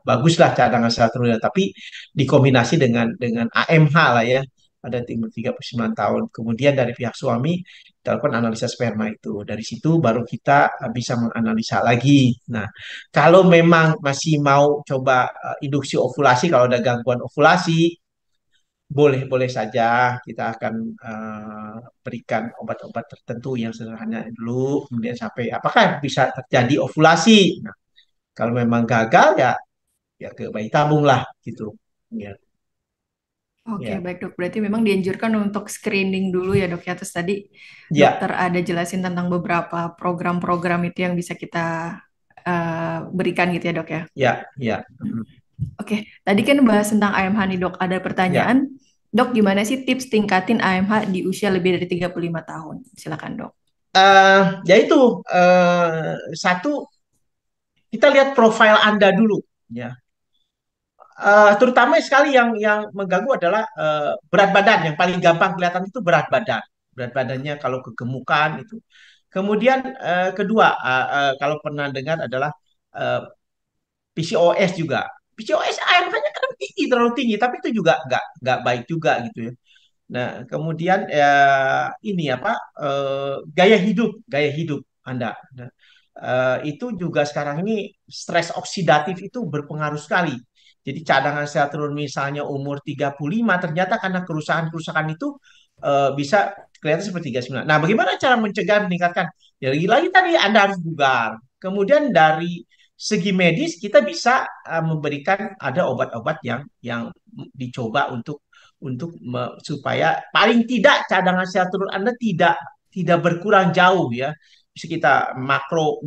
B: bagus lah cadangan sel telurnya tapi dikombinasi dengan AMH lah ya pada timur 39 tahun. Kemudian dari pihak suami kita lakukan analisa sperma itu. Dari situ baru kita bisa menganalisa lagi. Nah, kalau memang masih mau coba induksi ovulasi, kalau ada gangguan ovulasi, boleh-boleh saja kita akan berikan obat-obat tertentu yang sederhana dulu, kemudian sampai apakah bisa terjadi ovulasi. Nah, kalau memang gagal ya ke bayi tabung lah gitu. Ya,
A: Oke,
B: ya,
A: baik dok. Berarti memang dianjurkan untuk screening dulu ya dok ya. Terus tadi
B: ya,
A: dokter ada jelasin tentang beberapa program-program itu yang bisa kita berikan gitu ya dok ya.
B: ya, ya,
A: Oke, tadi kan bahas tentang AMH nih dok. Ada
B: ya.
A: pertanyaan, dok gimana sih tips tingkatin AMH di usia lebih dari 35 tahun? Silakan dok.
B: Ya itu satu kita lihat profil Anda dulu ya. Terutama sekali yang mengganggu adalah berat badan. Yang paling gampang kelihatan itu berat badan. Berat badannya kalau kegemukan itu. Kemudian kedua, kalau pernah dengar adalah eh, PCOS juga. PCOS AMH-nya kan tinggi, terlalu tinggi, tapi itu juga nggak baik juga gitu ya. Nah, kemudian ini apa gaya hidup Anda. Nah, itu juga sekarang ini stres oksidatif itu berpengaruh sekali. Jadi cadangan sel telur misalnya umur 35 ternyata karena kerusakan-kerusakan itu bisa kelihatan seperti 39. Nah, bagaimana cara mencegah meningkatkan? Ya lagi-lagi tadi Anda harus bugar. Kemudian dari segi medis kita bisa memberikan ada obat-obat yang dicoba supaya paling tidak cadangan sel telur Anda tidak berkurang jauh ya. Bisa kita makro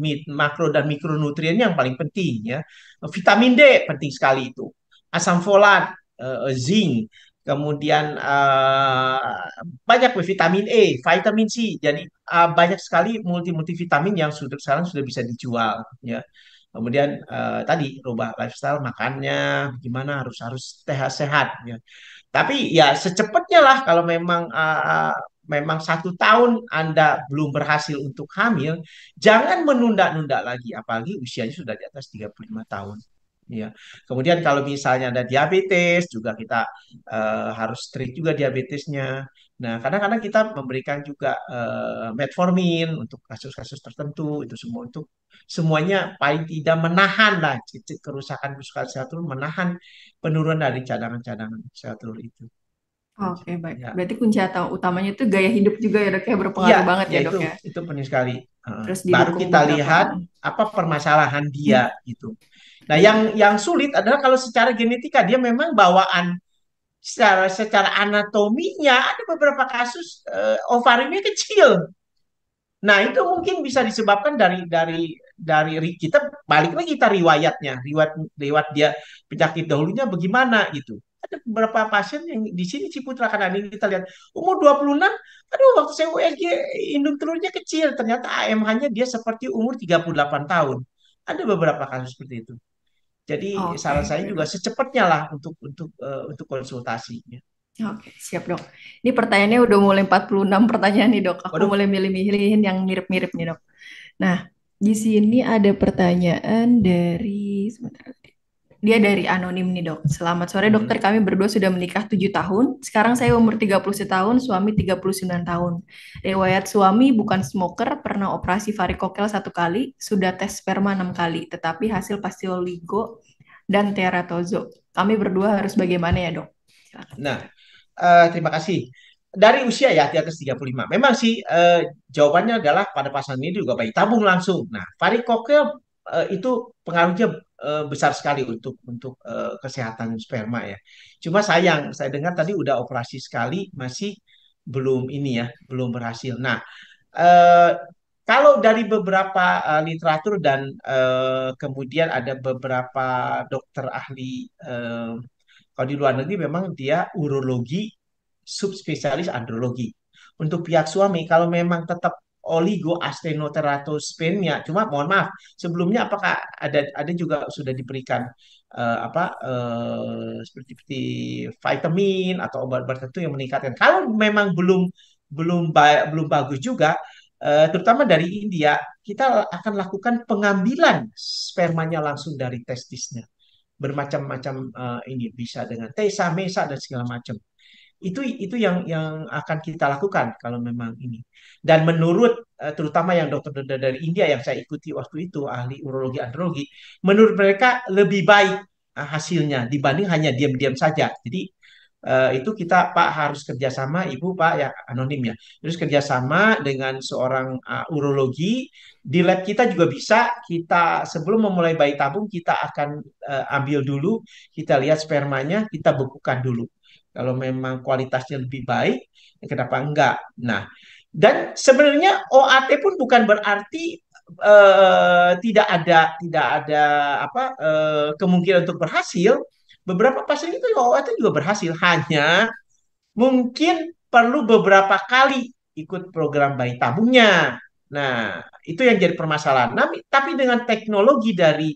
B: dan mikronutrien yang paling penting ya. Vitamin D penting sekali itu. Asam folat, zinc, kemudian banyak vitamin E, vitamin C. Jadi banyak sekali multivitamin yang sekarang sudah bisa dijual ya. Kemudian tadi rubah lifestyle makannya gimana harus harus sehat ya. Tapi ya secepatnya lah kalau memang 1 tahun Anda belum berhasil untuk hamil, jangan menunda-nunda lagi, apalagi usianya sudah di atas 35 tahun. Ya. Kemudian kalau misalnya ada diabetes, juga kita harus treat juga diabetesnya. Nah, kadang-kadang kita memberikan juga metformin untuk kasus-kasus tertentu, itu semua untuk semuanya paling tidak menahan lah kerusakan-kerusakan sel telur, menahan penurunan dari cadangan-cadangan sel telur itu.
A: Oke, baik.
B: Ya,
A: Berarti kunci atau utamanya itu gaya hidup juga ya dok ya,
B: iya,
A: berpengaruh banget
B: ya
A: ya
B: itu
A: dok ya.
B: itu penting sekali.
A: Terus
B: Baru
A: didukung
B: kita
A: beberapa.
B: lihat apa permasalahan dia gitu. Nah, yang sulit adalah kalau secara genetika dia memang bawaan secara anatominya ada beberapa kasus ovariumnya kecil. Nah, itu mungkin bisa disebabkan dari kita balik lagi kita riwayat dia penyakit dahulunya bagaimana gitu. Ada beberapa pasien yang di sini Ciputra kan ini kita lihat umur 26, aduh waktu saya USG induk telurnya kecil, ternyata AMH-nya dia seperti umur 38 tahun. Ada beberapa kasus seperti itu. Jadi
A: Oke,
B: saran saya
A: oke
B: juga
A: dok.
B: secepatnya lah untuk konsultasi.
A: Oke, siap dok. Ini pertanyaannya udah mulai 46 pertanyaan nih dok. Aku
B: Waduh,
A: mulai milih-milihin yang mirip-mirip nih dok. Nah, di sini ada pertanyaan dari sebentar. Dia dari anonim nih dok. Selamat sore dokter,
B: Mhm.
A: kami berdua sudah menikah 7 tahun. Sekarang saya umur 31 tahun, suami 39 tahun. Riwayat suami bukan smoker, pernah operasi varikokel 1 kali, sudah tes sperma 6 kali, tetapi hasil pasti oligo dan teratozo. Kami berdua harus bagaimana ya dok? Silakan.
B: Nah, terima kasih. Dari usia ya di atas 35. Memang sih jawabannya adalah pada pasangan ini juga bayi tabung langsung. Nah, varikokel itu pengaruhnya besar sekali untuk kesehatan sperma ya. Cuma sayang, saya dengar tadi udah operasi sekali masih belum ini ya, belum berhasil. Nah, eh, kalau dari beberapa literatur dan kemudian ada beberapa dokter ahli kalau di luar negeri memang dia urologi subspesialis andrologi. Untuk pihak suami kalau memang tetap oligoasteнотерatospenia, cuma mohon maaf sebelumnya apakah ada juga sudah diberikan seperti vitamin atau obat-obat tertentu yang meningkatkan. Kalau memang belum bagus juga, terutama dari India, kita akan lakukan pengambilan spermanya langsung dari testisnya bermacam-macam ini bisa dengan tesa, mesa dan segala macam. Itu yang akan kita lakukan kalau memang ini. Dan menurut terutama yang dokter-dokter dari India yang saya ikuti waktu itu ahli urologi andrologi, menurut mereka lebih baik hasilnya dibanding hanya diam-diam saja. Jadi itu kita Pak harus kerjasama, Ibu Pak ya anonim ya, terus kerjasama dengan seorang urologi di lab kita juga bisa. Kita sebelum memulai bayi tabung kita akan ambil dulu, kita lihat spermanya, kita bekukan dulu. Kalau memang kualitasnya lebih baik, ya kenapa enggak? Nah, dan sebenarnya OAT pun bukan berarti tidak ada apa kemungkinan untuk berhasil. Beberapa pasien itu OAT juga berhasil, hanya mungkin perlu beberapa kali ikut program bayi tabungnya. Nah, itu yang jadi permasalahan. Tapi dengan teknologi dari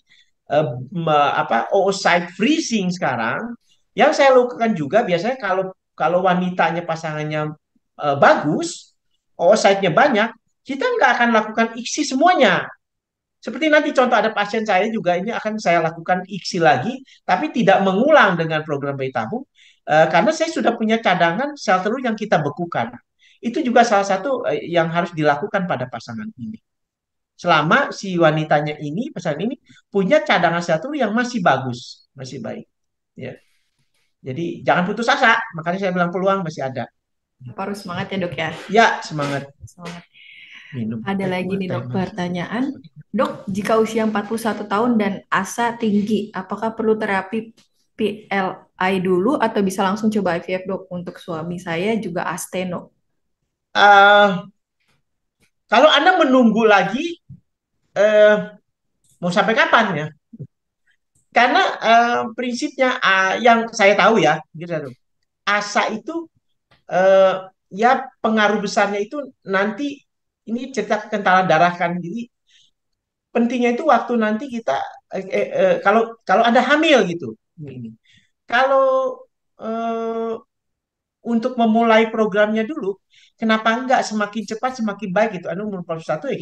B: oocyte freezing sekarang, yang saya lakukan juga biasanya kalau kalau wanitanya pasangannya bagus, oocyte-nya banyak, kita nggak akan lakukan ICSI semuanya. Seperti nanti contoh ada pasien saya juga ini akan saya lakukan ICSI lagi, tapi tidak mengulang dengan program bayi tabung, karena saya sudah punya cadangan sel telur yang kita bekukan. Itu juga salah satu yang harus dilakukan pada pasangan ini. Selama si wanitanya ini, pasangan ini punya cadangan sel telur yang masih bagus, masih baik. Ya. Jadi jangan putus asa, makanya saya bilang peluang masih ada.
A: Harus semangat ya dok ya.
B: Ya, semangat
A: Semangat.
B: minum
A: Ada lagi nih
B: teh
A: dok
B: manis.
A: pertanyaan. Dok, jika usia 41 tahun dan ASA tinggi, apakah perlu terapi PLI dulu atau bisa langsung coba IVF dok? Untuk suami saya juga asteno.
B: Uh, Kalau Anda menunggu lagi, eh, mau sampai kapan ya? Karena prinsipnya yang saya tahu ya, gitu, asa itu eh, ya pengaruh besarnya itu nanti ini cerita kekentalan darah kan. Jadi pentingnya itu waktu nanti kita kalau kalau Anda hamil gitu. Ini. Kalau eh, untuk memulai programnya dulu, kenapa enggak semakin cepat semakin baik gitu. Anu umur 41 ya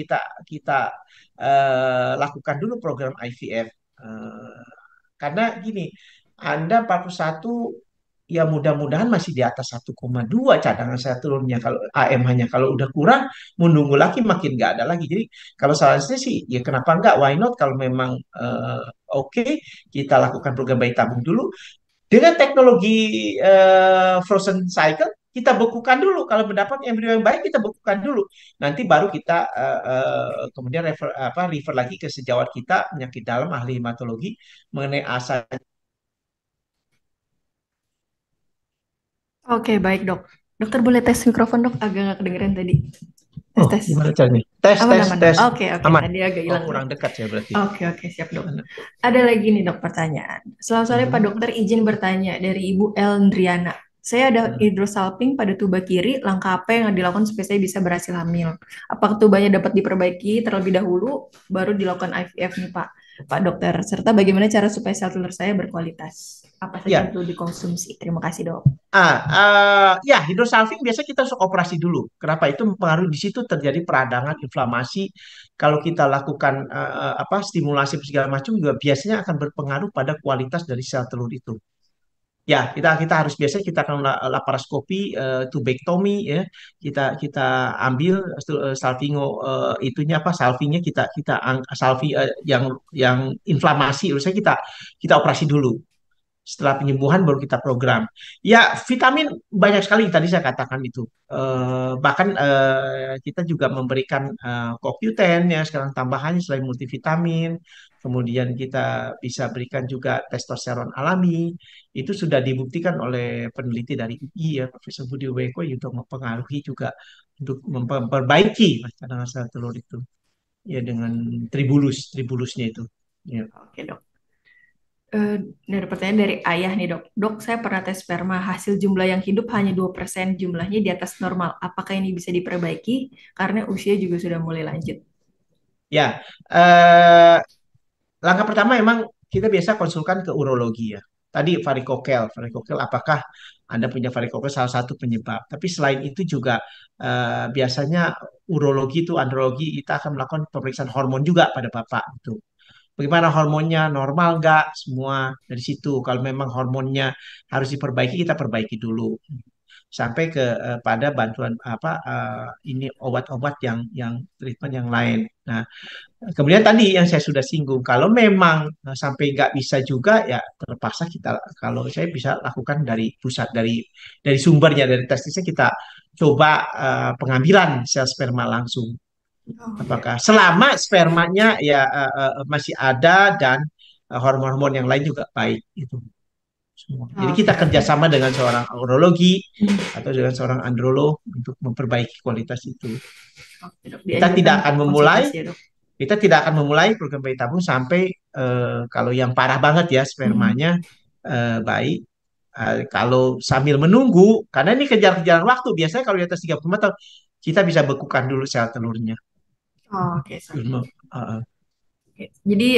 B: kita lakukan dulu program IVF. Karena gini, Anda 41 ya mudah-mudahan masih di atas 1,2 cadangan saya telurnya kalau AM-nya. Kalau udah kurang, menunggu lagi makin nggak ada lagi. Jadi kalau saya sih ya kenapa nggak? Why not? Kalau memang oke, kita lakukan program bayi tabung dulu. Dengan teknologi frozen cycle, kita bekukan dulu. Kalau mendapat embrio yang baik, kita bekukan dulu. Nanti baru kita kemudian refer lagi ke sejawat kita penyakit dalam ahli hematologi mengenai asa.
A: Oke, baik dok. Dokter boleh tes mikrofon dok, agak nggak kedengeran tadi. Tes
B: Oh,
A: tes.
B: gimana caranya? Tes,
A: Aman
B: tes,
A: aman dok.
B: tes.
A: Oke oke,
B: Aman.
A: tadi agak
B: Oh,
A: hilang dok.
B: kurang dekat saya berarti.
A: Oke siap dok. Ada lagi nih dok pertanyaan. Selamat sore Pak
B: Mhm.
A: Dokter, izin bertanya dari Ibu Eldriana. Saya ada
B: Mhm.
A: hidrosalping pada tuba kiri, langkah apa yang dilakukan supaya saya bisa berhasil hamil? Apakah tubanya dapat diperbaiki terlebih dahulu, baru dilakukan IVF nih Pak Dokter? Serta bagaimana cara supaya sel telur saya berkualitas? Apa saja yang
B: Ya,
A: perlu dikonsumsi? Terima kasih, Dok.
B: ya hidrosalving biasa kita harus operasi dulu. Kenapa? Itu mempengaruhi di situ terjadi peradangan, inflamasi. Kalau kita lakukan apa stimulasi segala macam juga biasanya akan berpengaruh pada kualitas dari sel telur itu. Ya, kita harus biasanya kita akan laparoskopi, tubektomi ya. Kita ambil salvingo itunya apa salvinya salvi yang inflamasi, saya kita operasi dulu. Setelah penyembuhan baru kita program. Ya, vitamin banyak sekali tadi saya katakan itu. Bahkan kita juga memberikan CoQ10 ya sekarang tambahannya selain multivitamin. Kemudian kita bisa berikan juga testosteron alami. Itu sudah dibuktikan oleh peneliti dari UI ya, Profesor Budi Weko untuk mempengaruhi juga untuk memperbaiki cadangan sel telur itu ya dengan tribulusnya itu. Ya.
A: Oke, Dok. Eh, dari pertanyaan dari ayah nih, Dok. Dok, saya pernah tes sperma. Hasil jumlah yang hidup hanya 2%, jumlahnya di atas normal. Apakah ini bisa diperbaiki? Karena usia juga sudah mulai lanjut.
B: Ya, eh, langkah pertama emang kita biasa konsulkan ke urologi ya. Tadi varikokel apakah Anda punya varikokel salah satu penyebab. Tapi selain itu juga biasanya urologi itu andrologi kita akan melakukan pemeriksaan hormon juga pada Bapak itu. Bagaimana hormonnya normal nggak semua dari situ. Kalau memang hormonnya harus diperbaiki kita perbaiki dulu sampai pada bantuan apa ini obat-obat yang treatment yang lain. Nah, kemudian tadi yang saya sudah singgung, kalau memang sampai nggak bisa juga, ya terpaksa kita, kalau saya bisa lakukan dari pusat, dari sumbernya, dari testisnya kita coba pengambilan sel sperma langsung.
A: Oh, iya.
B: Apakah selama spermanya ya masih ada dan hormon-hormon yang lain juga baik itu semua. Jadi
A: Oke,
B: kita
A: Dok.
B: kerjasama dengan seorang urologi
A: Hmm.
B: atau dengan seorang androlog untuk memperbaiki kualitas itu.
A: Oke, Dok.
B: Kita
A: Dianjurkan
B: tidak akan
A: untuk
B: memulai
A: konsultasi ya, Dok.
B: kita tidak akan memulai program bayi tabung sampai kalau yang parah banget ya
A: Hmm.
B: spermanya baik. Kalau sambil menunggu, karena ini kejar-kejaran waktu, biasanya kalau di atas 35 tahun, kita bisa bekukan dulu sel telurnya.
A: Oh, oke, sorry.
B: Uh,
A: Oke. Jadi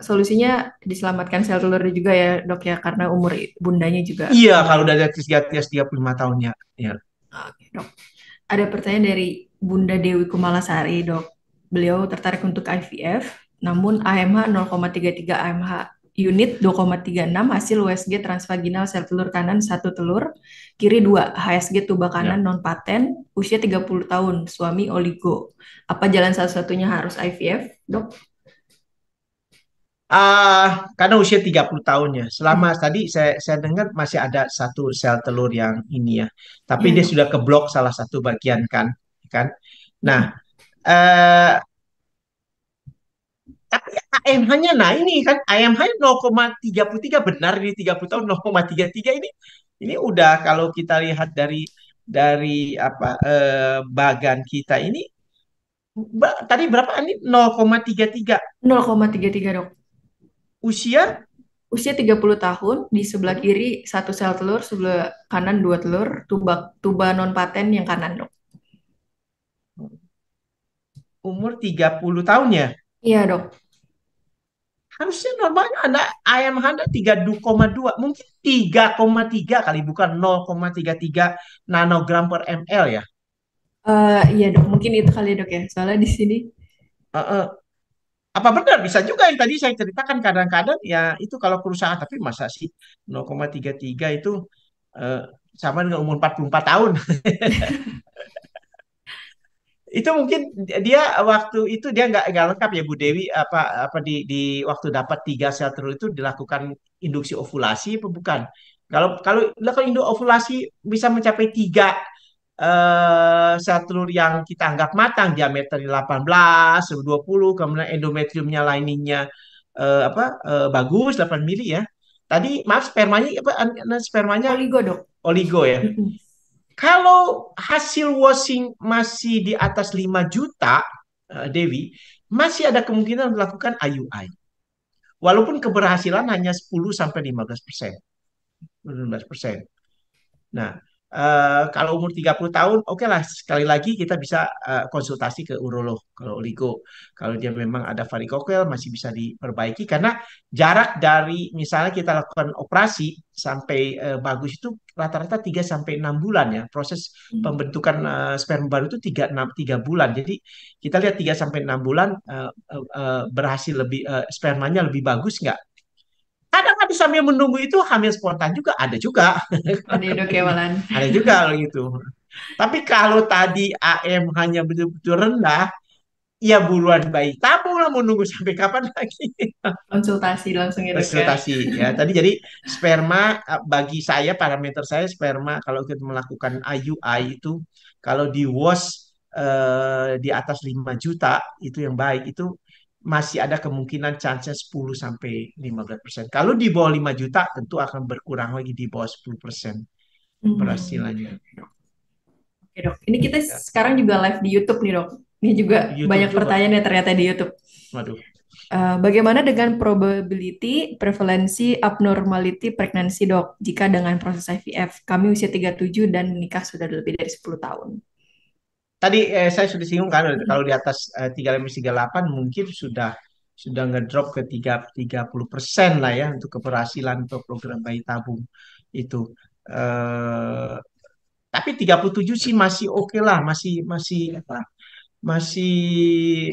A: solusinya diselamatkan sel telur juga ya, Dok ya, karena umur bundanya juga
B: iya, kalau
A: mulai.
B: udah di atas 35 tahunnya. Ya.
A: Oke, Dok. Ada pertanyaan dari Bunda Dewi Kumalasari, Dok. Beliau tertarik untuk IVF, namun AMH 0,33 AMH unit 2,36 hasil USG transvaginal sel telur kanan satu telur, kiri 2 HSG tuba kanan
B: Ya.
A: non paten, usia 30 tahun, suami oligo. Apa jalan satu-satunya harus IVF, Dok?
B: Karena usia 30 tahunnya. Selama tadi saya dengar masih ada satu sel telur yang ini ya. Tapi
A: Iya,
B: dia
A: Dok.
B: sudah keblok salah satu bagian kan. Nah,
A: Mm-mm.
B: eh, tapi AMH-nya, nah ini kan AMH 0,33 benar ini 30 tahun 0,33 ini udah kalau kita lihat dari apa bagan kita ini tadi berapa ini 0,33
A: 0,33, Dok.
B: usia
A: Usia 30 tahun, di sebelah kiri satu sel telur, sebelah kanan dua telur, tuba, tuba non paten yang kanan, Dok.
B: umur 30 tahun ya.
A: Iya, Dok.
B: Harusnya normalnya Anda ayam Anda 3,2 mungkin 3,3 kali bukan 0,33 nanogram per ml ya.
A: Iya, Dok. Mungkin itu kali ya, Dok ya. Soalnya di sini.
B: Eh, eh, Apa benar bisa juga yang tadi saya ceritakan kadang-kadang ya itu kalau perusahaan tapi masa sih 0,33 itu eh, sama dengan umur 44 tahun. Itu mungkin dia waktu itu dia nggak lengkap ya Bu Dewi apa apa di waktu dapat 3 sel telur itu dilakukan induksi ovulasi apa bukan? Kalau kalau kalau ovulasi bisa mencapai 3 sel telur yang kita anggap matang diameter 18, 20, kemudian endometriumnya liningnya apa bagus 8 mili ya. Tadi maaf spermanya apa spermanya
A: Oligo, Dok.
B: oligo ya.
A: Mm-mm.
B: Kalau hasil washing masih di atas 5 juta, Dewi, masih ada kemungkinan melakukan IUI. Walaupun keberhasilan hanya 10 sampai 15%. 15%. Nah, Kalau umur 30 tahun, oke lah, sekali lagi kita bisa konsultasi ke urolog kalau oligo. Kalau dia memang ada varikokel, masih bisa diperbaiki karena jarak dari misalnya kita lakukan operasi sampai bagus itu rata-rata 3 sampai 6 bulan ya. Proses
A: Hmm.
B: pembentukan sperma baru itu 3 bulan. Jadi kita lihat 3 sampai 6 bulan berhasil lebih spermanya lebih bagus nggak? Kadang ada sambil menunggu itu hamil spontan juga ada juga.
A: Ada ya dok ya Walan.
B: Ada juga kalau gitu. Tapi kalau tadi AM hanya betul-betul rendah, ya buruan bayi tabung lah mau nunggu sampai kapan lagi.
A: Konsultasi langsung ya dok ya.
B: Konsultasi ya. Tadi jadi sperma bagi saya parameter saya sperma kalau kita melakukan IUI itu kalau di wash di atas 5 juta itu yang baik itu masih ada kemungkinan chance 10 sampai 15%. Kalau di bawah 5 juta tentu akan berkurang lagi di bawah 10%
A: Hmm.
B: keberhasilannya.
A: Oke dok, ini kita
B: Ya.
A: sekarang juga live di YouTube nih dok. Ini juga
B: Di YouTube
A: banyak
B: juga.
A: pertanyaan ya ternyata di YouTube.
B: Waduh.
A: Bagaimana dengan probability, prevalensi, abnormality pregnancy dok? Jika dengan proses IVF, kami usia 37 dan menikah sudah lebih dari 10 tahun.
B: Tadi saya sudah singgung kan kalau di atas 35-38 mungkin sudah ngedrop ke 30% lah ya untuk keberhasilan untuk program bayi tabung itu. Eh, tapi 37 sih masih oke lah, masih masih apa? Masih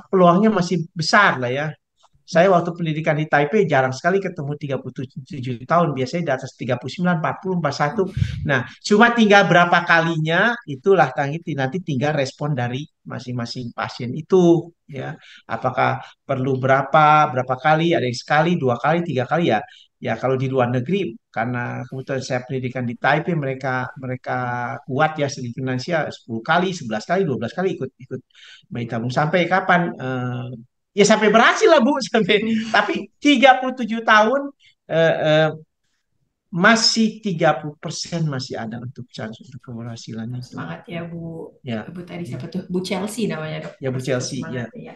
B: peluangnya masih besar lah ya. Saya waktu pendidikan di Taipei jarang sekali ketemu 37 tahun, biasanya di atas 39, 40, 41. Nah, cuma tinggal berapa kalinya itulah nanti tinggal respon dari masing-masing pasien itu ya. Apakah perlu berapa kali, ada yang sekali, 2 kali, 3 kali ya. Ya kalau di luar negeri karena kebetulan saya pendidikan di Taipei mereka mereka kuat ya segi finansial 10 kali, 11 kali, 12 kali ikut ikut bayi tabung sampai kapan ya sampai berhasil lah Bu sampai
A: Hmm,
B: tapi 37 tahun eh, eh, masih 30% masih ada untuk chance untuk keberhasilannya itu
A: semangat ya Bu.
B: ya
A: Bu tadi
B: ya
A: siapa tuh? Bu Chelsea namanya dok.
B: ya Bu
A: Masih tetap
B: Chelsea ya
A: semangat ya.
B: ya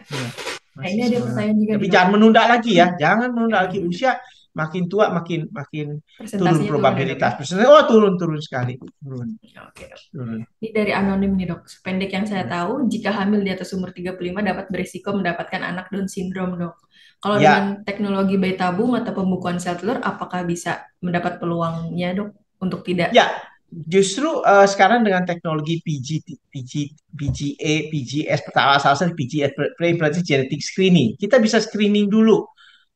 A: Nah
B: masih
A: ini ada
B: semangat
A: pertanyaan juga
B: tapi
A: nih dok.
B: jangan menunda lagi ya jangan menunda
A: Jangan
B: lagi
A: menunda.
B: usia makin tua makin makin turun
A: Presentasinya turun ya dok
B: probabilitas
A: ya.
B: misalnya oh turun turun sekali turun
A: Oke dok.
B: turun
A: Ini dari anonim nih dok. Sependek yang saya
B: ya
A: tahu, jika hamil di atas umur 35 dapat berisiko mendapatkan anak Down syndrome dok. Kalau dengan
B: ya
A: teknologi bayi tabung atau pembukuan sel telur, apakah bisa mendapat peluangnya dok untuk tidak?
B: Ya, justru sekarang dengan teknologi PGA, PGS, pertama asal PGS, berarti genetic screening. Kita bisa screening dulu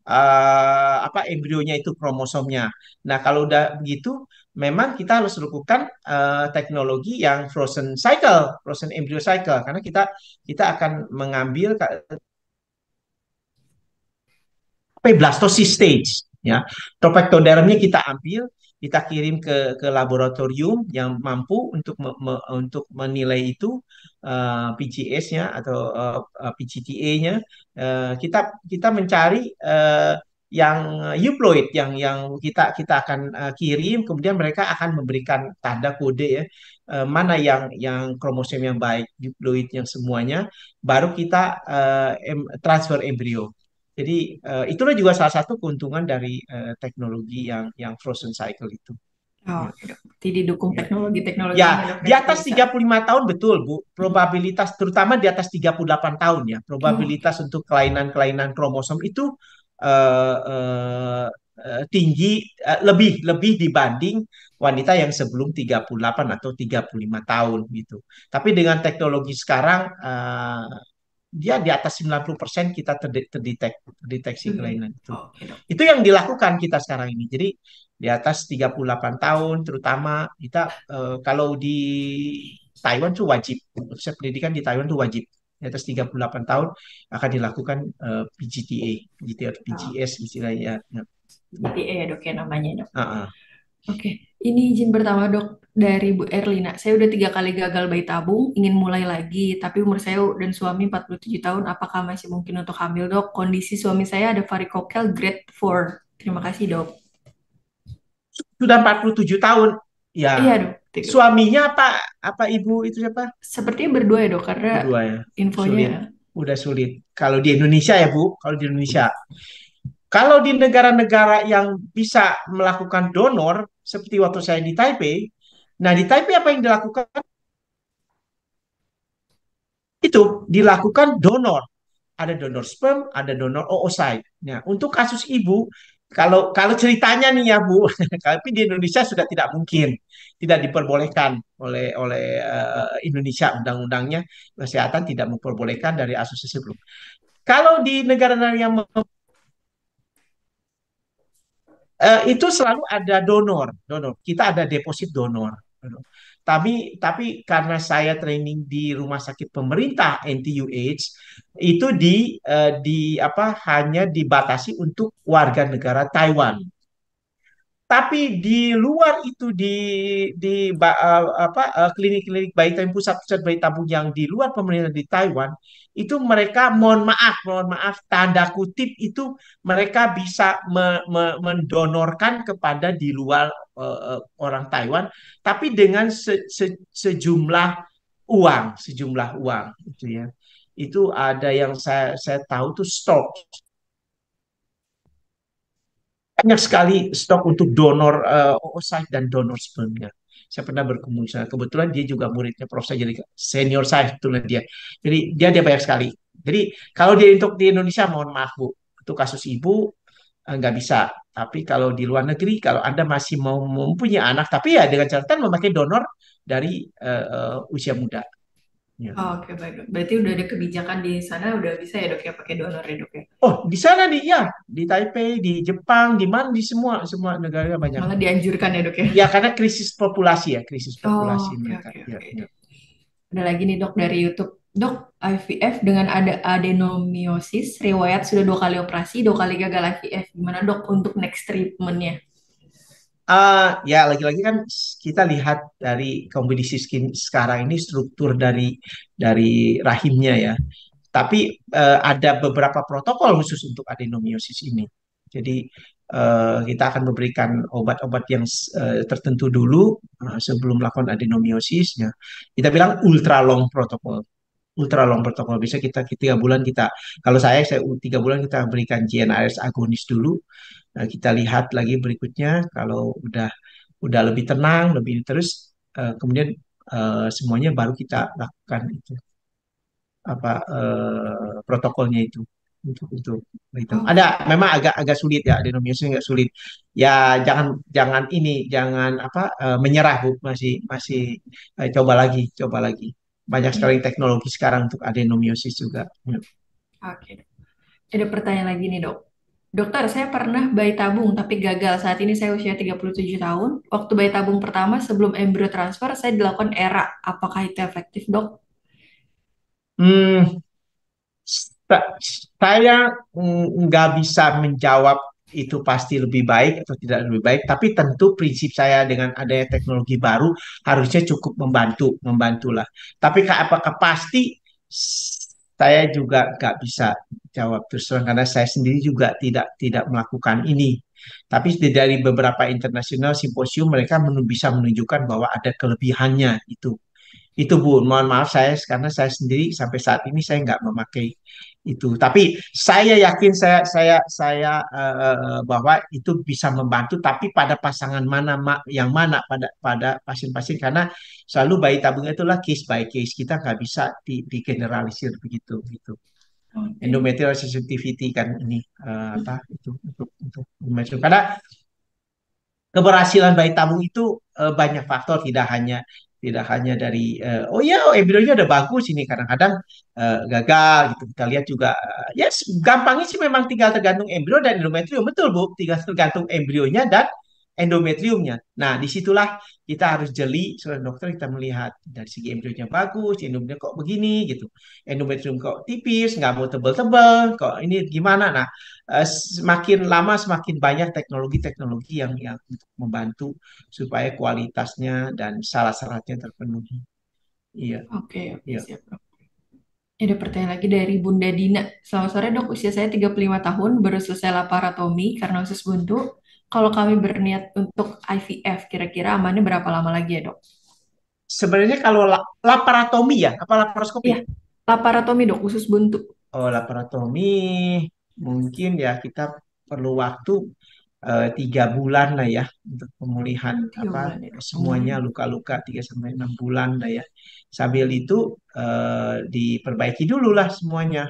B: apa embrionya itu kromosomnya. Nah, kalau udah begitu, memang kita harus lakukan teknologi yang frozen cycle, frozen embryo cycle, karena kita akan mengambil blastosis stage ya. Tropectodermnya kita ambil, kita kirim ke laboratorium yang mampu untuk menilai itu PGS-nya atau PGTA-nya. Kita kita mencari yang euploid yang kita akan kirim kemudian mereka akan memberikan tanda kode ya mana yang kromosom yang baik euploid yang semuanya baru kita transfer embrio. Jadi itulah juga salah satu keuntungan dari teknologi yang frozen cycle itu.
A: Oh,
B: Ya.
A: oke, dok. Jadi didukung
B: Ya.
A: teknologi-teknologi
B: Ya,
A: ini dok
B: di
A: ya kita
B: atas
A: bisa.
B: 35 tahun betul, Bu. Probabilitas terutama di atas 38 tahun ya.
A: Oh, oke.
B: Probabilitas untuk kelainan-kelainan kromosom itu eh, eh, tinggi lebih lebih dibanding wanita yang sebelum 38 atau 35 tahun gitu. Tapi dengan teknologi sekarang dia di atas 90% kita terdeteksi
A: Oke,
B: kelainan itu.
A: oke, dok.
B: Itu yang dilakukan kita sekarang ini. Jadi di atas 38 tahun terutama kita kalau di Taiwan tuh wajib. Proses pendidikan di Taiwan tuh wajib. Di atas 38 tahun akan dilakukan PGTA, PGTA atau
A: Oh,
B: PGS istilahnya. Ya.
A: PTA ya dok ya namanya dok.
B: Ah, ah.
A: Oke, ini izin pertama dok dari Bu Erlina. Saya udah 3 kali gagal bayi tabung, ingin mulai lagi, tapi umur saya dan suami 47 tahun. Apakah masih mungkin untuk hamil dok? Kondisi suami saya ada varikokel grade 4. Terima kasih dok.
B: Sudah 47 tahun.
A: Iya
B: Ya,
A: dok.
B: suaminya apa ibu itu siapa?
A: Sepertinya berdua ya dok, karena
B: Berdua ya.
A: infonya
B: Sulit. Udah sulit. Kalau di Indonesia ya, Bu, kalau di Indonesia. Kalau di negara-negara yang bisa melakukan donor, seperti waktu saya di Taipei, Nah, di Taipei apa yang dilakukan? Itu dilakukan donor. Ada donor sperm, ada donor oocyte. Nah, untuk kasus ibu, kalau kalau ceritanya nih ya Bu, tapi di Indonesia sudah tidak mungkin, tidak diperbolehkan oleh Indonesia undang-undangnya kesehatan tidak memperbolehkan dari asosiasi belum. Kalau di negara-negara yang itu selalu ada donor. Kita ada deposit donor. Tapi karena saya training di rumah sakit pemerintah NTUH itu di apa hanya dibatasi untuk warga negara Taiwan. Tapi di luar itu di klinik-klinik bayi tabung pusat-pusat bayi tabung yang di luar pemerintah di Taiwan itu mereka mohon maaf tanda kutip itu mereka bisa mendonorkan kepada di luar orang Taiwan tapi dengan sejumlah uang gitu ya. Itu ada yang saya tahu tuh stok banyak sekali stok untuk donor oocyte dan donor spermnya. Saya pernah berkunjung sana. Kebetulan dia juga muridnya Prof. Saya jadi senior saya itulah dia. Jadi dia banyak sekali. Jadi kalau dia untuk di Indonesia mohon maaf Bu, untuk kasus ibu nggak bisa. Tapi kalau di luar negeri, kalau Anda masih mau mempunyai anak, tapi ya dengan catatan memakai donor dari usia muda. Ya.
A: Oh, oke, baik dok. Berarti udah ada kebijakan di sana, udah bisa ya dok ya pakai donor ya dok ya?
B: Oh, di sana nih ya, di Taipei, di Jepang, di mana, di semua semua negara banyak.
A: Malah dianjurkan ya dok ya?
B: Ya, karena krisis populasi
A: Oh, oke
B: mereka.
A: oke
B: Ya,
A: oke.
B: ya.
A: Ada lagi nih dok dari YouTube. Dok, IVF dengan ada adenomiosis, riwayat sudah 2 kali operasi, 2 kali gagal IVF. Gimana dok untuk next treatmentnya?
B: Ya, lagi-lagi kan kita lihat dari kondisi skin sekarang ini struktur dari rahimnya ya. Tapi ada beberapa protokol khusus untuk adenomiosis ini. Jadi kita akan memberikan obat-obat yang tertentu dulu sebelum melakukan adenomiosis. Ya. Kita bilang ultra long protokol. Ultra long protokol bisa kita 3 bulan kita kalau saya 3 bulan kita berikan GnRS agonis dulu. Nah, kita lihat lagi berikutnya kalau udah lebih tenang lebih terus kemudian semuanya baru kita lakukan itu apa protokolnya itu untuk itu ada
A: Oke.
B: memang agak agak sulit ya adenomyosis agak sulit ya jangan jangan ini jangan apa menyerah Bu masih masih coba lagi banyak sekali
A: Iya.
B: teknologi sekarang untuk adenomyosis juga. Ya.
A: Oke. Ada pertanyaan lagi nih dok. Dokter, saya pernah bayi tabung tapi gagal. Saat ini saya usia 37 tahun. Waktu bayi tabung pertama sebelum embrio transfer, saya dilakukan ERA. Apakah itu efektif, dok?
B: Hmm, saya nggak bisa menjawab itu pasti lebih baik atau tidak lebih baik, tapi tentu prinsip saya dengan adanya teknologi baru harusnya cukup membantulah. Tapi apakah pasti saya juga nggak bisa jawab terus terang karena saya sendiri juga tidak melakukan ini. Tapi dari beberapa internasional simposium mereka bisa menunjukkan bahwa ada kelebihannya itu Bu, mohon maaf saya karena saya sendiri sampai saat ini saya nggak memakai itu. Tapi saya yakin bahwa itu bisa membantu. Tapi pada pasangan mana yang mana pada pasien-pasien karena selalu bayi tabung itulah case by case kita nggak bisa digeneralisir begitu gitu.
A: Oke.
B: Endometrial sensitivity kan ini apa itu untuk karena keberhasilan bayi tabung itu banyak faktor tidak hanya dari oh ya oh, embrionya udah bagus ini kadang-kadang gagal gitu kita lihat juga ya gampangnya sih memang tinggal tergantung embrio dan endometrium betul Bu tinggal tergantung embrionya dan endometriumnya. Nah disitulah kita harus jeli seorang dokter kita melihat dari segi embrionya bagus endometrium kok begini gitu endometrium kok tipis nggak mau tebel-tebel kok ini gimana. Nah semakin lama semakin banyak teknologi-teknologi yang untuk membantu supaya kualitasnya dan syarat-syaratnya terpenuhi. Iya,
A: Oke, oke,
B: iya.
A: siap, dok. Ada pertanyaan lagi dari Bunda Dina. Selamat sore, dok. Usia saya 35 tahun, baru selesai laparotomi karena usus buntu. Kalau kami berniat untuk IVF, kira-kira amannya berapa lama lagi ya, dok?
B: Sebenarnya kalau laparotomi ya, apa laparoskopi?
A: Iya, laparotomi, dok, usus buntu.
B: Oh, laparotomi mungkin ya kita perlu waktu. 3 bulan lah ya untuk pemulihan
A: Tiga
B: apa
A: bulan ya dok
B: semuanya
A: pemulihan.
B: luka-luka 3 sampai 6 bulan lah ya. Sambil itu diperbaiki dulu lah semuanya.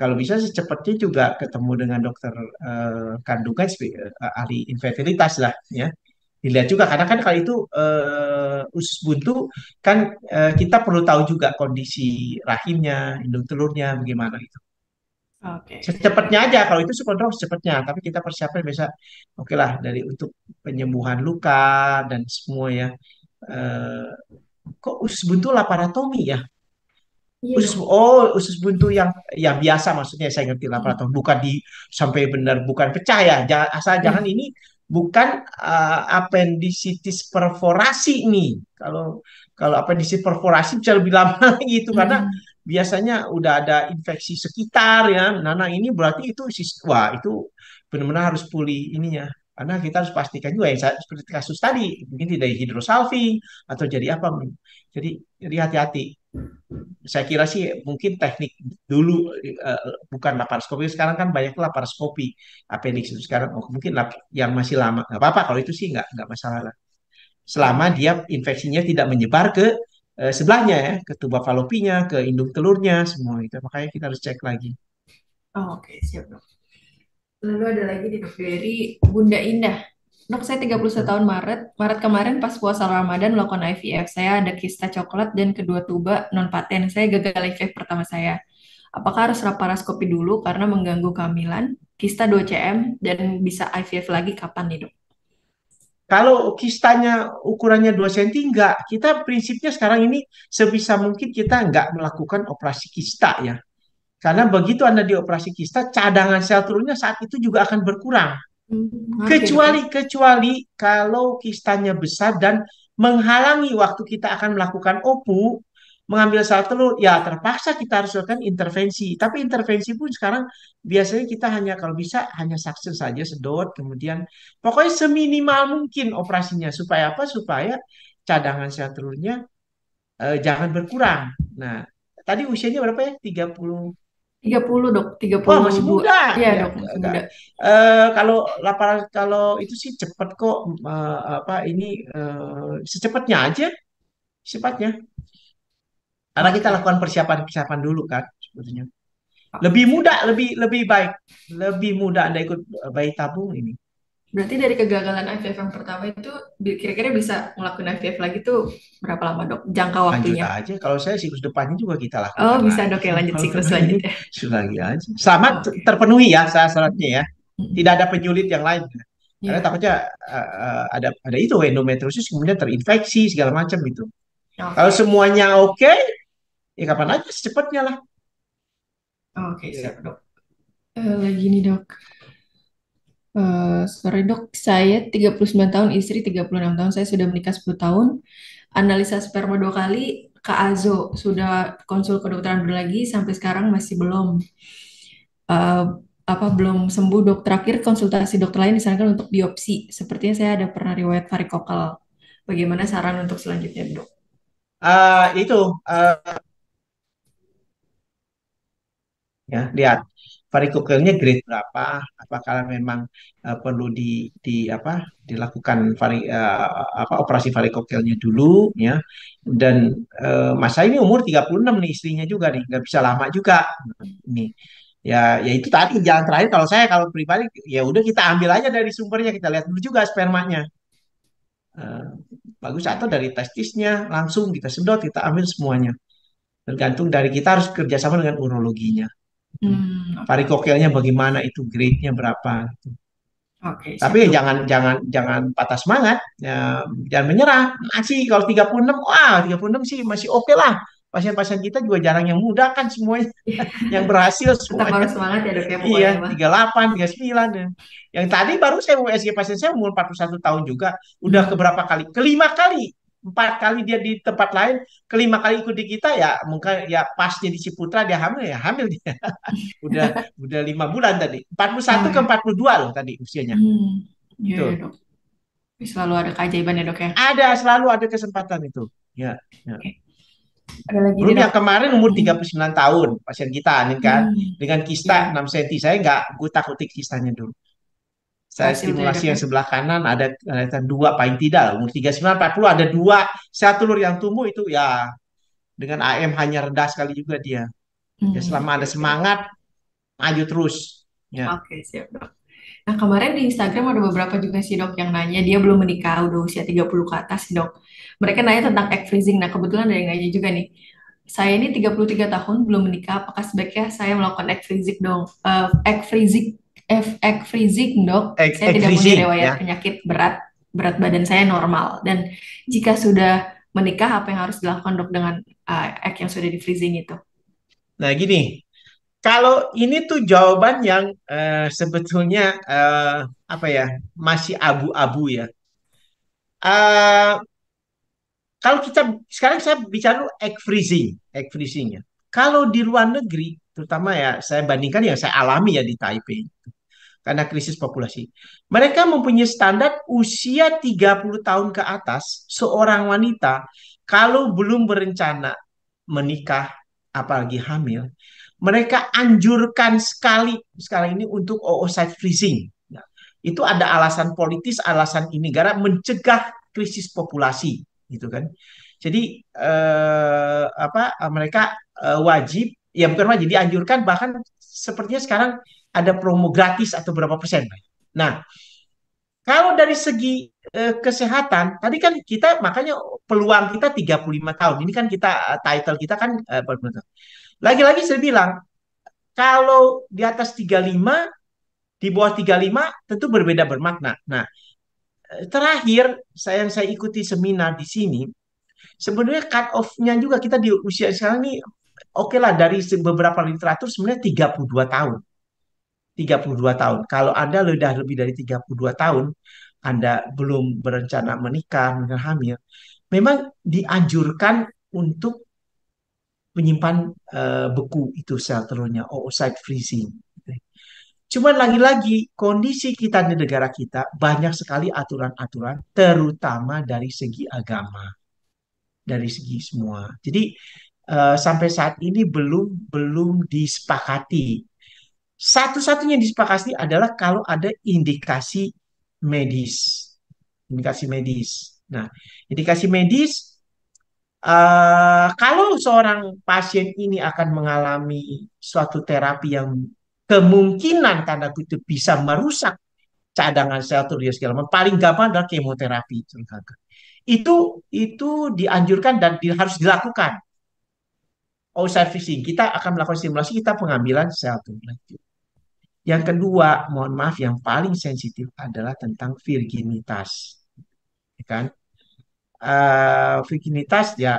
B: Kalau bisa secepatnya juga ketemu dengan dokter kandungan ahli infertilitas lah ya. Dilihat juga karena kan kalau itu usus buntu kan kita perlu tahu juga kondisi rahimnya, indung telurnya bagaimana itu.
A: Oke, siap dok.
B: Secepatnya aja kalau itu kontrol secepatnya, tapi kita persiapkan bisa oke lah dari untuk penyembuhan luka dan semua ya. Eh, kok usus buntu laparotomi ya?
A: Iya dok.
B: Usus buntu yang biasa maksudnya saya ngerti laparotomi bukan di sampai benar bukan pecah ya. Asal jangan
A: Iya.
B: ini bukan appendicitis perforasi nih. Kalau kalau appendicitis perforasi bisa lebih lama lagi itu karena
A: Mm-mm.
B: biasanya udah ada infeksi sekitar ya. Nah ini berarti itu wah itu benar-benar harus pulih ininya. Karena kita harus pastikan juga ya seperti kasus tadi mungkin tidak hidrosalving atau jadi apa. Jadi hati-hati. Saya kira sih mungkin teknik dulu bukan laparoskopi sekarang kan banyak laparoskopi appendix itu sekarang mungkin yang masih lama nggak apa-apa kalau itu sih nggak masalah lah selama
A: Oke.
B: dia infeksinya tidak menyebar ke sebelahnya ya ke tuba falopinya ke indung telurnya semua itu makanya kita harus cek lagi.
A: Oke, siap dok. Lalu ada lagi di dok dari Bunda Indah. Dok, saya 31 tahun Maret. Maret kemarin pas puasa Ramadan melakukan IVF. Saya ada kista coklat dan kedua tuba non paten. Saya gagal IVF pertama saya. Apakah harus laparoskopi dulu karena mengganggu kehamilan? Kista 2 cm dan bisa IVF lagi kapan nih dok?
B: Kalau kistanya ukurannya 2 cm enggak, kita prinsipnya sekarang ini sebisa mungkin kita enggak melakukan operasi kista ya. Karena begitu Anda dioperasi kista, cadangan sel telurnya saat itu juga akan berkurang.
A: Ngaruh ya dok ya?
B: Kecuali kalau kistanya besar dan menghalangi waktu kita akan melakukan OPU, mengambil sel telur, ya terpaksa kita harus lakukan intervensi. Tapi intervensi pun sekarang biasanya kita hanya kalau bisa hanya suction saja, sedot, kemudian pokoknya seminimal mungkin operasinya. Supaya apa? Supaya cadangan sel telurnya jangan berkurang. Nah, tadi usianya berapa ya? 30.
A: 30 dok, tiga
B: Wah,
A: puluh
B: masih
A: dua.
B: muda
A: Iya
B: ya.
A: dok, masih muda.
B: Kalau laparan kalau itu sih cepet kok apa ini secepatnya aja sifatnya. Karena kita
A: Oke,
B: lakukan persiapan-persiapan dulu kan sebetulnya.
A: oke
B: Lebih
A: siap
B: muda,
A: dok.
B: lebih lebih baik. Lebih muda Anda ikut bayi tabung ini.
A: Berarti dari kegagalan IVF yang pertama itu kira-kira bisa ngelakuin IVF lagi tuh berapa lama dok? Jangka
B: Lanjut
A: waktunya?
B: aja. Kalau saya siklus depannya juga kita
A: Oh
B: lakukan
A: bisa dok
B: lagi.
A: ya lanjut
B: Kalau
A: siklus
B: ini
A: selanjutnya.
B: sudah lagi aja. Selamat
A: Oke.
B: terpenuhi ya syarat-syaratnya ya. Tidak
A: Mm-mm.
B: ada penyulit yang lain. Karena
A: Iya.
B: takutnya ada itu endometriosis kemudian terinfeksi segala macam itu. Kalau
A: Oke.
B: semuanya oke, ya kapan aja secepatnya lah.
A: Oke
B: Ya.
A: siap dok. Lagi nih dok. Sorry dok, saya 39 tahun, istri 36 tahun, saya sudah menikah 10 tahun. Analisa sperma 2 kali, ke Azo. Sudah konsul ke dokter Andro lagi, sampai sekarang masih belum. eh, belum sembuh dok. Terakhir konsultasi dokter lain disarankan untuk biopsi. Sepertinya saya ada pernah riwayat varikokal. Bagaimana saran untuk selanjutnya dok?
B: Itu ya lihat varikokelnya grade berapa, apakah memang perlu di apa dilakukan apa operasi varikokelnya dulu ya. Dan masa ini umur 36 nih istrinya juga nih, nggak bisa lama juga. Ini ya itu tadi jalan terakhir kalau saya kalau pribadi ya udah kita ambil aja dari sumbernya kita lihat dulu juga spermanya. Eh, bagus atau dari testisnya langsung kita sedot kita ambil semuanya tergantung dari kita harus kerjasama dengan urologinya itu
A: Oke, oke.
B: varikokelnya bagaimana itu grade-nya berapa gitu.
A: Oke,
B: Tapi
A: siap
B: ya
A: dok.
B: jangan patah semangat ya, jangan menyerah masih kalau 36 wah 36 sih masih oke lah pasien-pasien kita juga jarang yang muda kan semuanya yang berhasil
A: Tetap
B: semuanya
A: harus semangat ya dok ya
B: iya
A: pokoknya mah.
B: 38 39 ya. Yang tadi baru saya USG pasien saya umur 41 tahun juga udah
A: Hmm.
B: keberapa kali kelima kali 4 kali dia di tempat lain kelima kali ikut di kita ya mungkin ya pas jadi Ciputra dia hamil ya hamil dia udah udah 5 bulan tadi 41
A: Oh
B: ke
A: ya.
B: 42 loh tadi usianya
A: Hmm. Iya ya
B: tuh
A: dok. Selalu ada keajaiban ya dok ya.
B: ada selalu ada kesempatan itu ya, ya.
A: Oke. Ada lagi
B: Belum
A: nih dok.
B: yang kemarin umur
A: Hmm.
B: 39 tahun pasien kita ini kan
A: Hmm.
B: dengan kista
A: Iya.
B: 6 cm saya nggak gue takutin kistanya dulu Saya
A: hasil tuh ya
B: stimulasi
A: dok ya.
B: yang sebelah kanan ada dua paling tidak lah, umur 39 40 ada dua sel telur yang tumbuh itu ya dengan AM hanya rendah sekali juga dia. Ya selama
A: Oke
B: ada
A: oke oke.
B: semangat maju terus. Ya.
A: Oke siap dok. Nah, kemarin di Instagram ada beberapa juga sih dok yang nanya dia belum menikah, udah usia 30 ke atas sih dok. Mereka nanya tentang egg freezing. Nah, kebetulan ada yang nanya juga nih. Saya ini 33 tahun belum menikah, apakah sebaiknya saya melakukan egg freezing dong? Egg freezing dok. Saya
B: Egg
A: tidak punya
B: freezing
A: riwayat
B: ya.
A: penyakit berat, berat badan saya normal. Dan jika sudah menikah, apa yang harus dilakukan dok dengan egg yang sudah di freezing itu?
B: Nah gini, kalau ini tuh jawaban yang sebetulnya apa ya masih abu-abu ya. Eh, Kalau kita sekarang saya bicara dulu egg freezing ya. Kalau di luar negeri, terutama ya saya bandingkan yang saya alami ya di Taipei karena krisis populasi. Mereka mempunyai standar usia 30 tahun ke atas seorang wanita kalau belum berencana menikah apalagi hamil, mereka anjurkan sekali sekarang ini untuk oocyte freezing. Nah, itu ada alasan politis, alasan ini negara mencegah krisis populasi, gitu kan. Jadi mereka wajib, ya bukan wajib, dianjurkan bahkan sepertinya sekarang ada promo gratis atau berapa persen. Nah, kalau dari segi kesehatan, tadi kan kita makanya peluang kita 35 tahun. Ini kan kita title kita kan lagi-lagi saya bilang kalau di atas 35, di bawah 35 tentu berbeda bermakna. Nah, terakhir saya ikuti seminar di sini, sebenarnya cut off-nya juga kita di usia sekarang ini oke lah dari beberapa literatur sebenarnya 32 tahun. 32 tahun. Kalau Anda sudah lebih dari 32 tahun, Anda belum berencana menikah, menikah hamil, memang dianjurkan untuk menyimpan beku itu sel telurnya, oocyte freezing. Cuman lagi-lagi kondisi kita di negara kita banyak sekali aturan-aturan, terutama dari segi agama, dari segi semua. Jadi sampai saat ini belum belum disepakati. Satu-satunya yang disepakati adalah kalau ada indikasi medis, indikasi medis. Nah, indikasi medis kalau seorang pasien ini akan mengalami suatu terapi yang kemungkinan tanda kutip bisa merusak cadangan sel telur dia segala macam, paling gampang adalah kemoterapi itu itu dianjurkan dan harus dilakukan. Oocyte freezing kita akan melakukan stimulasi kita pengambilan sel telur. Yang kedua, mohon maaf yang paling sensitif adalah tentang virginitas, ya kan? Virginitas ya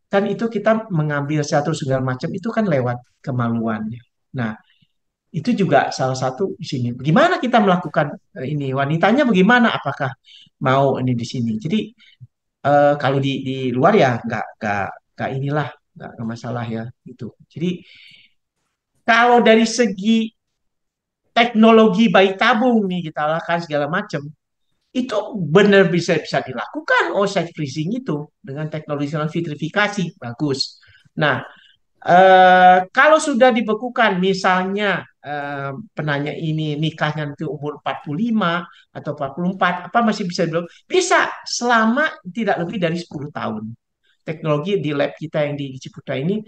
B: kan itu kita mengambil satu segala macam itu kan lewat kemaluannya. Nah, itu juga salah satu di sini. Bagaimana kita melakukan ini? Wanitanya bagaimana? Apakah mau ini di sini? Jadi kalau di luar ya nggak inilah nggak masalah ya itu. Jadi kalau dari segi teknologi bayi tabung nih kita lakukan segala macam itu benar bisa bisa dilakukan oocyte freezing itu dengan teknologi vitrifikasi bagus. Nah, kalau sudah dibekukan, misalnya penanya ini nikahnya nanti umur 45 atau 44, apa masih bisa dibilang? Bisa, selama tidak lebih dari 10 tahun. Teknologi di lab kita yang di Ciputa ini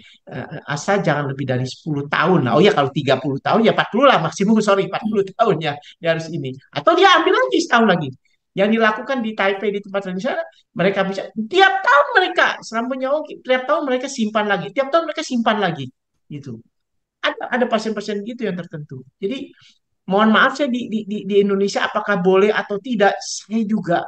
B: asal jangan lebih dari 10 tahun. Nah, oh ya kalau 30 tahun ya 40 lah maksimum, sorry 40 tahun ya, ya harus ini. Atau dia ambil lagi setahun lagi. Yang dilakukan di Taipei di tempat lain sana, mereka bisa tiap tahun mereka selamanya oke, tiap tahun mereka simpan lagi, tiap tahun mereka simpan lagi gitu. Ada pasien-pasien gitu yang tertentu. Jadi mohon maaf saya di Indonesia apakah boleh atau tidak, saya juga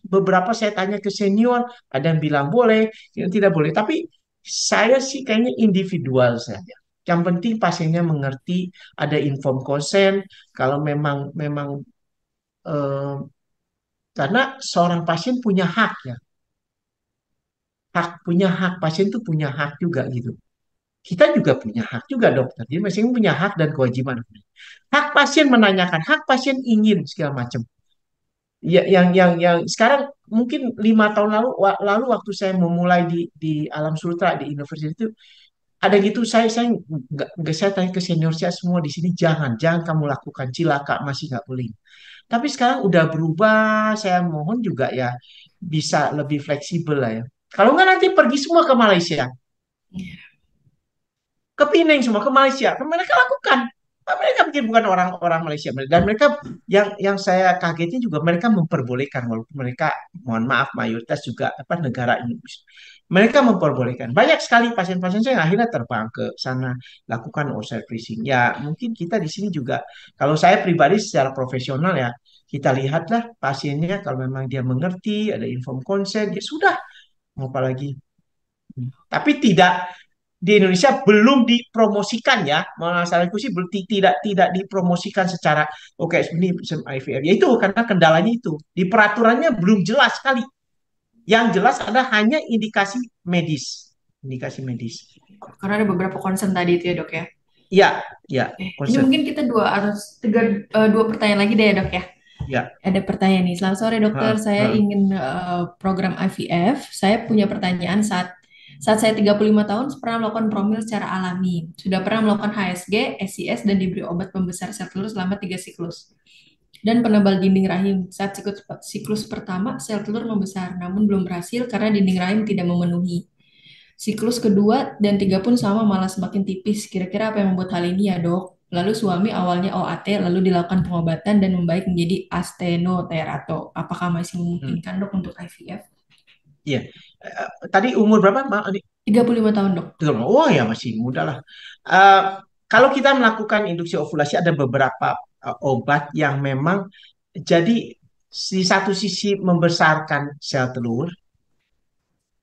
B: beberapa saya tanya ke senior, ada yang bilang boleh, yang tidak boleh. Tapi saya sih kayaknya individual saja. Yang penting pasiennya mengerti, ada inform consent. Kalau memang memang eh, karena seorang pasien punya hak ya, hak punya hak pasien itu punya hak juga gitu. Kita juga punya hak juga dokter. Jadi masing-masing punya hak dan kewajiban. Hak pasien menanyakan, hak pasien ingin segala macam. Ya, yang sekarang mungkin 5 tahun lalu waktu saya memulai di Alam Sutra di universitas itu ada gitu nggak saya tanya ke senior saya semua di sini jangan kamu lakukan cilaka masih nggak boleh. Tapi sekarang udah berubah, saya mohon juga ya bisa lebih fleksibel lah ya. Kalau nggak nanti pergi semua ke Malaysia, ke Penang semua ke Malaysia, kan mereka lakukan. Mereka mungkin bukan orang-orang Malaysia dan mereka yang saya kagetnya juga mereka memperbolehkan walaupun mereka mohon maaf mayoritas juga apa negara Inggris. Mereka memperbolehkan. Banyak sekali pasien-pasien saya yang akhirnya terbang ke sana lakukan outside freezing. Ya, mungkin kita di sini juga kalau saya pribadi secara profesional ya kita lihatlah pasiennya kalau memang dia mengerti, ada inform consent, ya sudah, mau apa lagi. Tapi tidak di Indonesia belum dipromosikan ya. Masalahku sih tidak dipromosikan secara oke ini IVF. Ya itu karena kendalanya itu di peraturannya belum jelas sekali. Yang jelas ada hanya indikasi medis. Indikasi medis.
A: Karena ada beberapa concern tadi itu ya dok ya.
B: Iya, ya,
A: Ini
B: concern.
A: mungkin kita dua atau tiga, dua pertanyaan lagi deh ya dok ya.
B: Ya,
A: Ada pertanyaan nih. Selamat sore dokter,
B: ha,
A: saya
B: ha.
A: ingin program IVF. Saya punya pertanyaan saat saya 35 tahun pernah melakukan promil secara alami. Sudah pernah melakukan HSG, SIS, dan diberi obat pembesar sel telur selama 3 siklus. Dan penebal dinding rahim. Saat siklus pertama, sel telur membesar, namun belum berhasil karena dinding rahim tidak memenuhi. Siklus kedua dan tiga pun sama malah semakin tipis. Kira-kira apa yang membuat hal ini ya dok? Lalu suami awalnya OAT, lalu dilakukan pengobatan dan membaik menjadi astenoterato. Apakah masih
B: Hmm,
A: memungkinkan dok untuk IVF?
B: iya. Tadi umur berapa?
A: 35 tahun dok.
B: Oh ya masih muda lah. Eh, Kalau kita melakukan induksi ovulasi ada beberapa obat yang memang jadi di satu sisi membesarkan sel telur,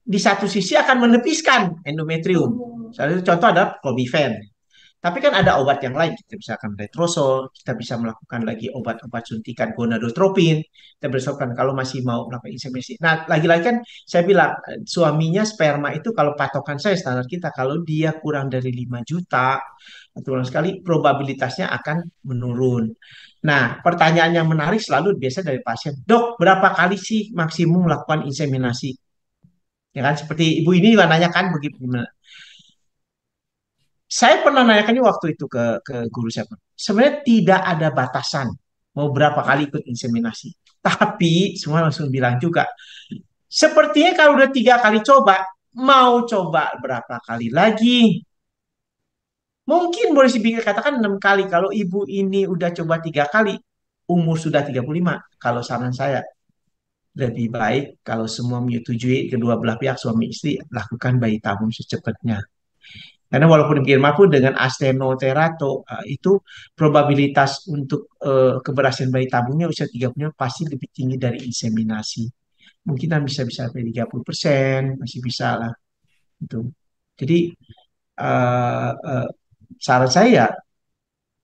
B: di satu sisi akan menepiskan endometrium.
A: Oh.
B: Salah satu contoh adalah clomifen. Tapi kan ada obat yang lain, kita bisa akan letrozole, kita bisa melakukan lagi obat-obat suntikan gonadotropin, kita bersihkan kalau masih mau melakukan inseminasi. Nah, lagi-lagi kan saya bilang suaminya sperma itu kalau patokan saya standar kita kalau dia kurang dari 5 juta atau sekali probabilitasnya akan menurun. Nah, pertanyaan yang menarik selalu biasa dari pasien, dok berapa kali sih maksimum melakukan inseminasi? Ya kan seperti ibu ini juga nanyakan begitu. Saya pernah nanyakannya waktu itu ke guru saya. Sebenarnya tidak ada batasan mau berapa kali ikut inseminasi. Tapi semua langsung bilang juga, sepertinya kalau udah 3 kali coba, mau coba berapa kali lagi? Mungkin boleh dipikir katakan 6 kali. Kalau ibu ini udah coba 3 kali, umur sudah 35. Kalau saran saya, lebih baik kalau semua menyetujui kedua belah pihak suami istri, lakukan bayi tabung secepatnya. Karena walaupun demikian mampu dengan astenoterato itu probabilitas untuk keberhasilan bayi tabungnya usia 30 pasti lebih tinggi dari inseminasi. Mungkin bisa sampai 30%, masih bisa lah itu. Jadi uh, uh, saran saya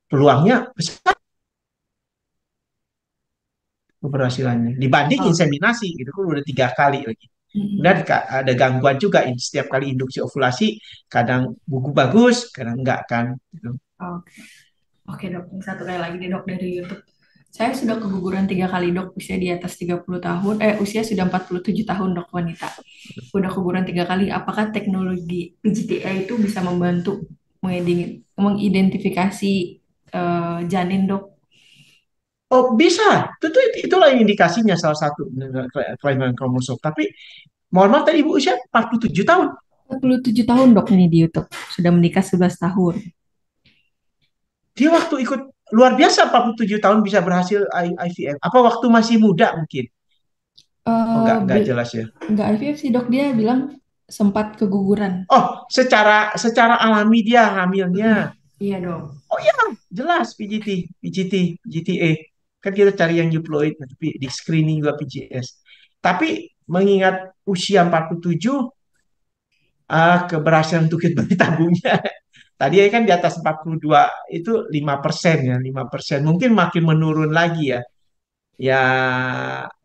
B: peluangnya besar keberhasilannya dibanding
A: Oh.
B: inseminasi itu kan udah 3 kali lagi. Dan
A: Mm-mm.
B: ada gangguan juga setiap kali induksi ovulasi kadang gugu bagus, kadang enggak kan. Gitu.
A: Oke. Oke dok, ini satu kali lagi nih dok dari YouTube. Saya sudah keguguran 3 kali dok, usia di atas 30 tahun, usia sudah 47 tahun dok wanita. Udah keguguran 3 kali, apakah teknologi PGTA itu bisa membantu mengidentifikasi janin dok?
B: Oh bisa, itulah indikasinya salah satu kelainan kromosom. Tapi mohon maaf tadi ibu usia 47 tahun.
A: 47 tahun dok ini di YouTube, sudah menikah 11 tahun.
B: Dia waktu ikut luar biasa 47 tahun bisa berhasil IVF. Apa waktu masih muda mungkin? Oh
A: Eh,
B: enggak jelas ya.
A: nggak IVF sih dok, dia bilang sempat keguguran.
B: Oh, secara alami dia hamilnya.
A: Iya dong.
B: Oh iya, jelas PGTA. Kan kita cari yang euploid, tapi di screening juga PGS. Tapi mengingat usia 47, keberhasilan untuk kita tabungnya. Tadi kan di atas 42 itu 5% ya, 5%. Mungkin makin menurun lagi ya. Ya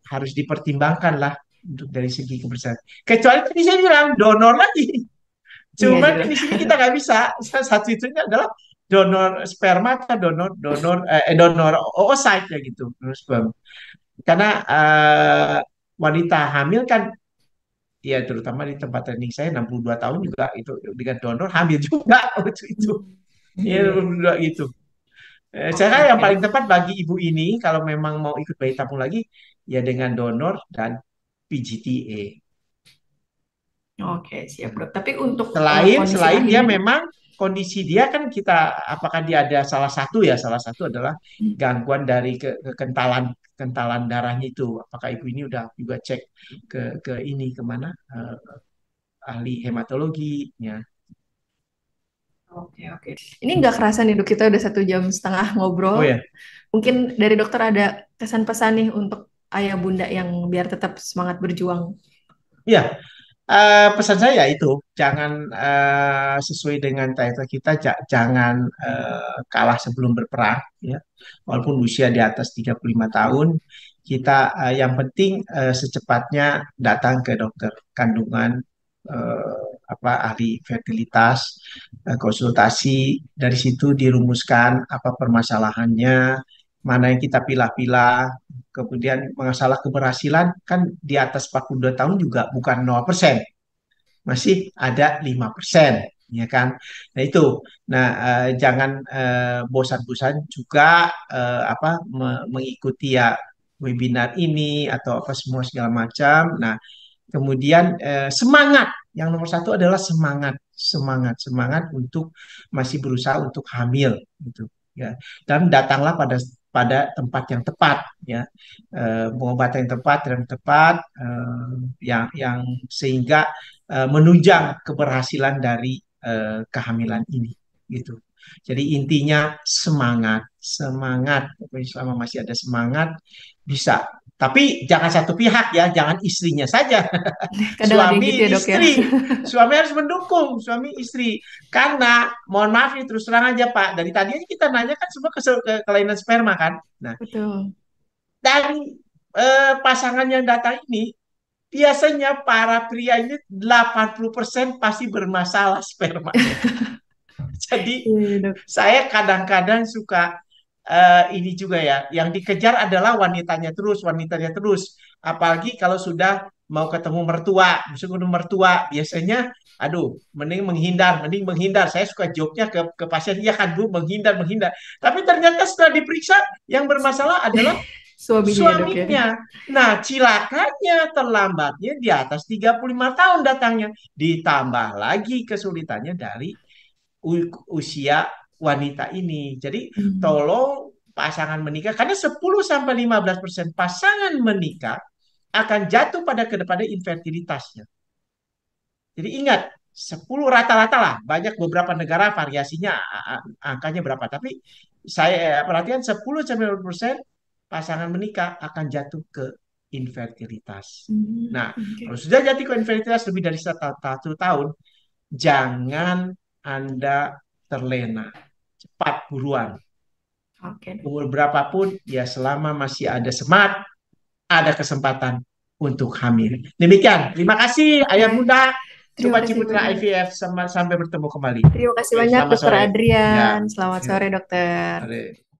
B: harus dipertimbangkan lah untuk dari segi keberhasilan. Kecuali tadi saya bilang donor lagi.
A: Iya
B: Cuman kan
A: dong.
B: di sini kita nggak bisa. Satu-satunya adalah donor sperma atau donor donor donor oocyte ya gitu, donor sperma. Karena wanita hamil kan ya terutama di tempat training saya 62 tahun juga itu dengan donor hamil juga waktu itu.
A: Hmm.
B: Ya
A: Iya.
B: 62 gitu. Saya
A: Oke,
B: kira yang
A: oke,
B: paling
A: Dok.
B: tepat bagi ibu ini kalau memang mau ikut bayi tabung lagi ya dengan donor dan PGTA.
A: Oke, siap, Dok. Tapi untuk
B: Selain
A: kondisi
B: selain dia
A: akhirnya, Dok?
B: memang kondisi dia kan kita apakah dia ada salah satu adalah
A: Hmm.
B: gangguan dari kekentalan kentalan darahnya itu. Apakah ibu ini udah juga cek ke ini kemana ahli hematologi ya.
A: Oke, oke. Ini nggak kerasa nih, Dok. Kita udah 1 jam setengah
B: Oh
A: ngobrol.
B: ya,
A: Mungkin dari dokter ada kesan-pesan nih untuk ayah bunda yang biar tetap semangat berjuang.
B: ya. Pesan saya itu jangan sesuai dengan title kita jangan kalah sebelum berperang ya. Walaupun usia di atas 35 tahun kita yang penting secepatnya datang ke dokter kandungan eh, ahli fertilitas konsultasi dari situ dirumuskan apa permasalahannya mana yang kita pilah-pilah kemudian masalah keberhasilan kan di atas 42 tahun juga bukan 0%, masih ada 5%, ya kan? Nah itu, nah jangan bosan-bosan juga mengikuti ya webinar ini atau apa semua segala macam. Nah kemudian semangat, yang nomor satu adalah semangat, semangat, semangat untuk masih berusaha untuk hamil, gitu ya. Dan datanglah pada tempat yang tepat, ya, pengobatan yang tepat, yang sehingga menunjang keberhasilan dari kehamilan ini, gitu. Jadi intinya semangat, semangat. Pokoknya selama masih ada semangat bisa. Tapi jangan satu pihak ya, jangan istrinya saja.
A: Kadang ada yang gitu ya,
B: Suami
A: Dok ya.
B: istri, suami harus mendukung suami istri. Karena mohon maaf nih terus terang aja Pak, dari tadi aja kita nanya kan semua kelainan sperma kan. Nah,
A: Betul.
B: dari pasangan yang datang ini biasanya para pria ini 80% pasti bermasalah spermanya. Jadi
A: Iya, Dok.
B: saya kadang-kadang suka ini juga ya, yang dikejar adalah wanitanya terus. Apalagi kalau sudah mau ketemu mertua, misalnya ketemu mertua, biasanya, aduh, mending menghindar. Saya suka jawabnya ke pasien, ya kan Bu, menghindar, menghindar. Tapi ternyata setelah diperiksa, yang bermasalah adalah
A: Suaminya ya, Dok ya.
B: suaminya. Nah, cilakanya terlambatnya di atas 35 tahun datangnya. Ditambah lagi kesulitannya dari usia wanita ini. Jadi
A: Hmm.
B: tolong pasangan menikah karena 10 sampai 15% pasangan menikah akan jatuh pada infertilitasnya. Jadi ingat 10 rata-rata lah, banyak beberapa negara variasinya angkanya berapa, tapi saya perhatikan 10 sampai 15% pasangan menikah akan jatuh ke infertilitas.
A: Hmm.
B: Nah, kalau
A: Oke.
B: sudah jatuh ke infertilitas lebih dari 1 tahun, jangan Anda terlena. Cepat, buruan.
A: Oke, Dok.
B: Umur berapapun, ya selama masih ada semangat, ada kesempatan untuk hamil. Demikian. Terima kasih,
A: Oke.
B: Ayah Bunda.
A: Terima
B: Sobat
A: kasih
B: Ciputra
A: banyak.
B: IVF. Sampai bertemu kembali.
A: Terima kasih
B: Oke,
A: banyak,
B: selamat
A: Dokter
B: sore.
A: Adrian.
B: Ya,
A: Selamat
B: yuk.
A: sore, Dokter.
B: Mari.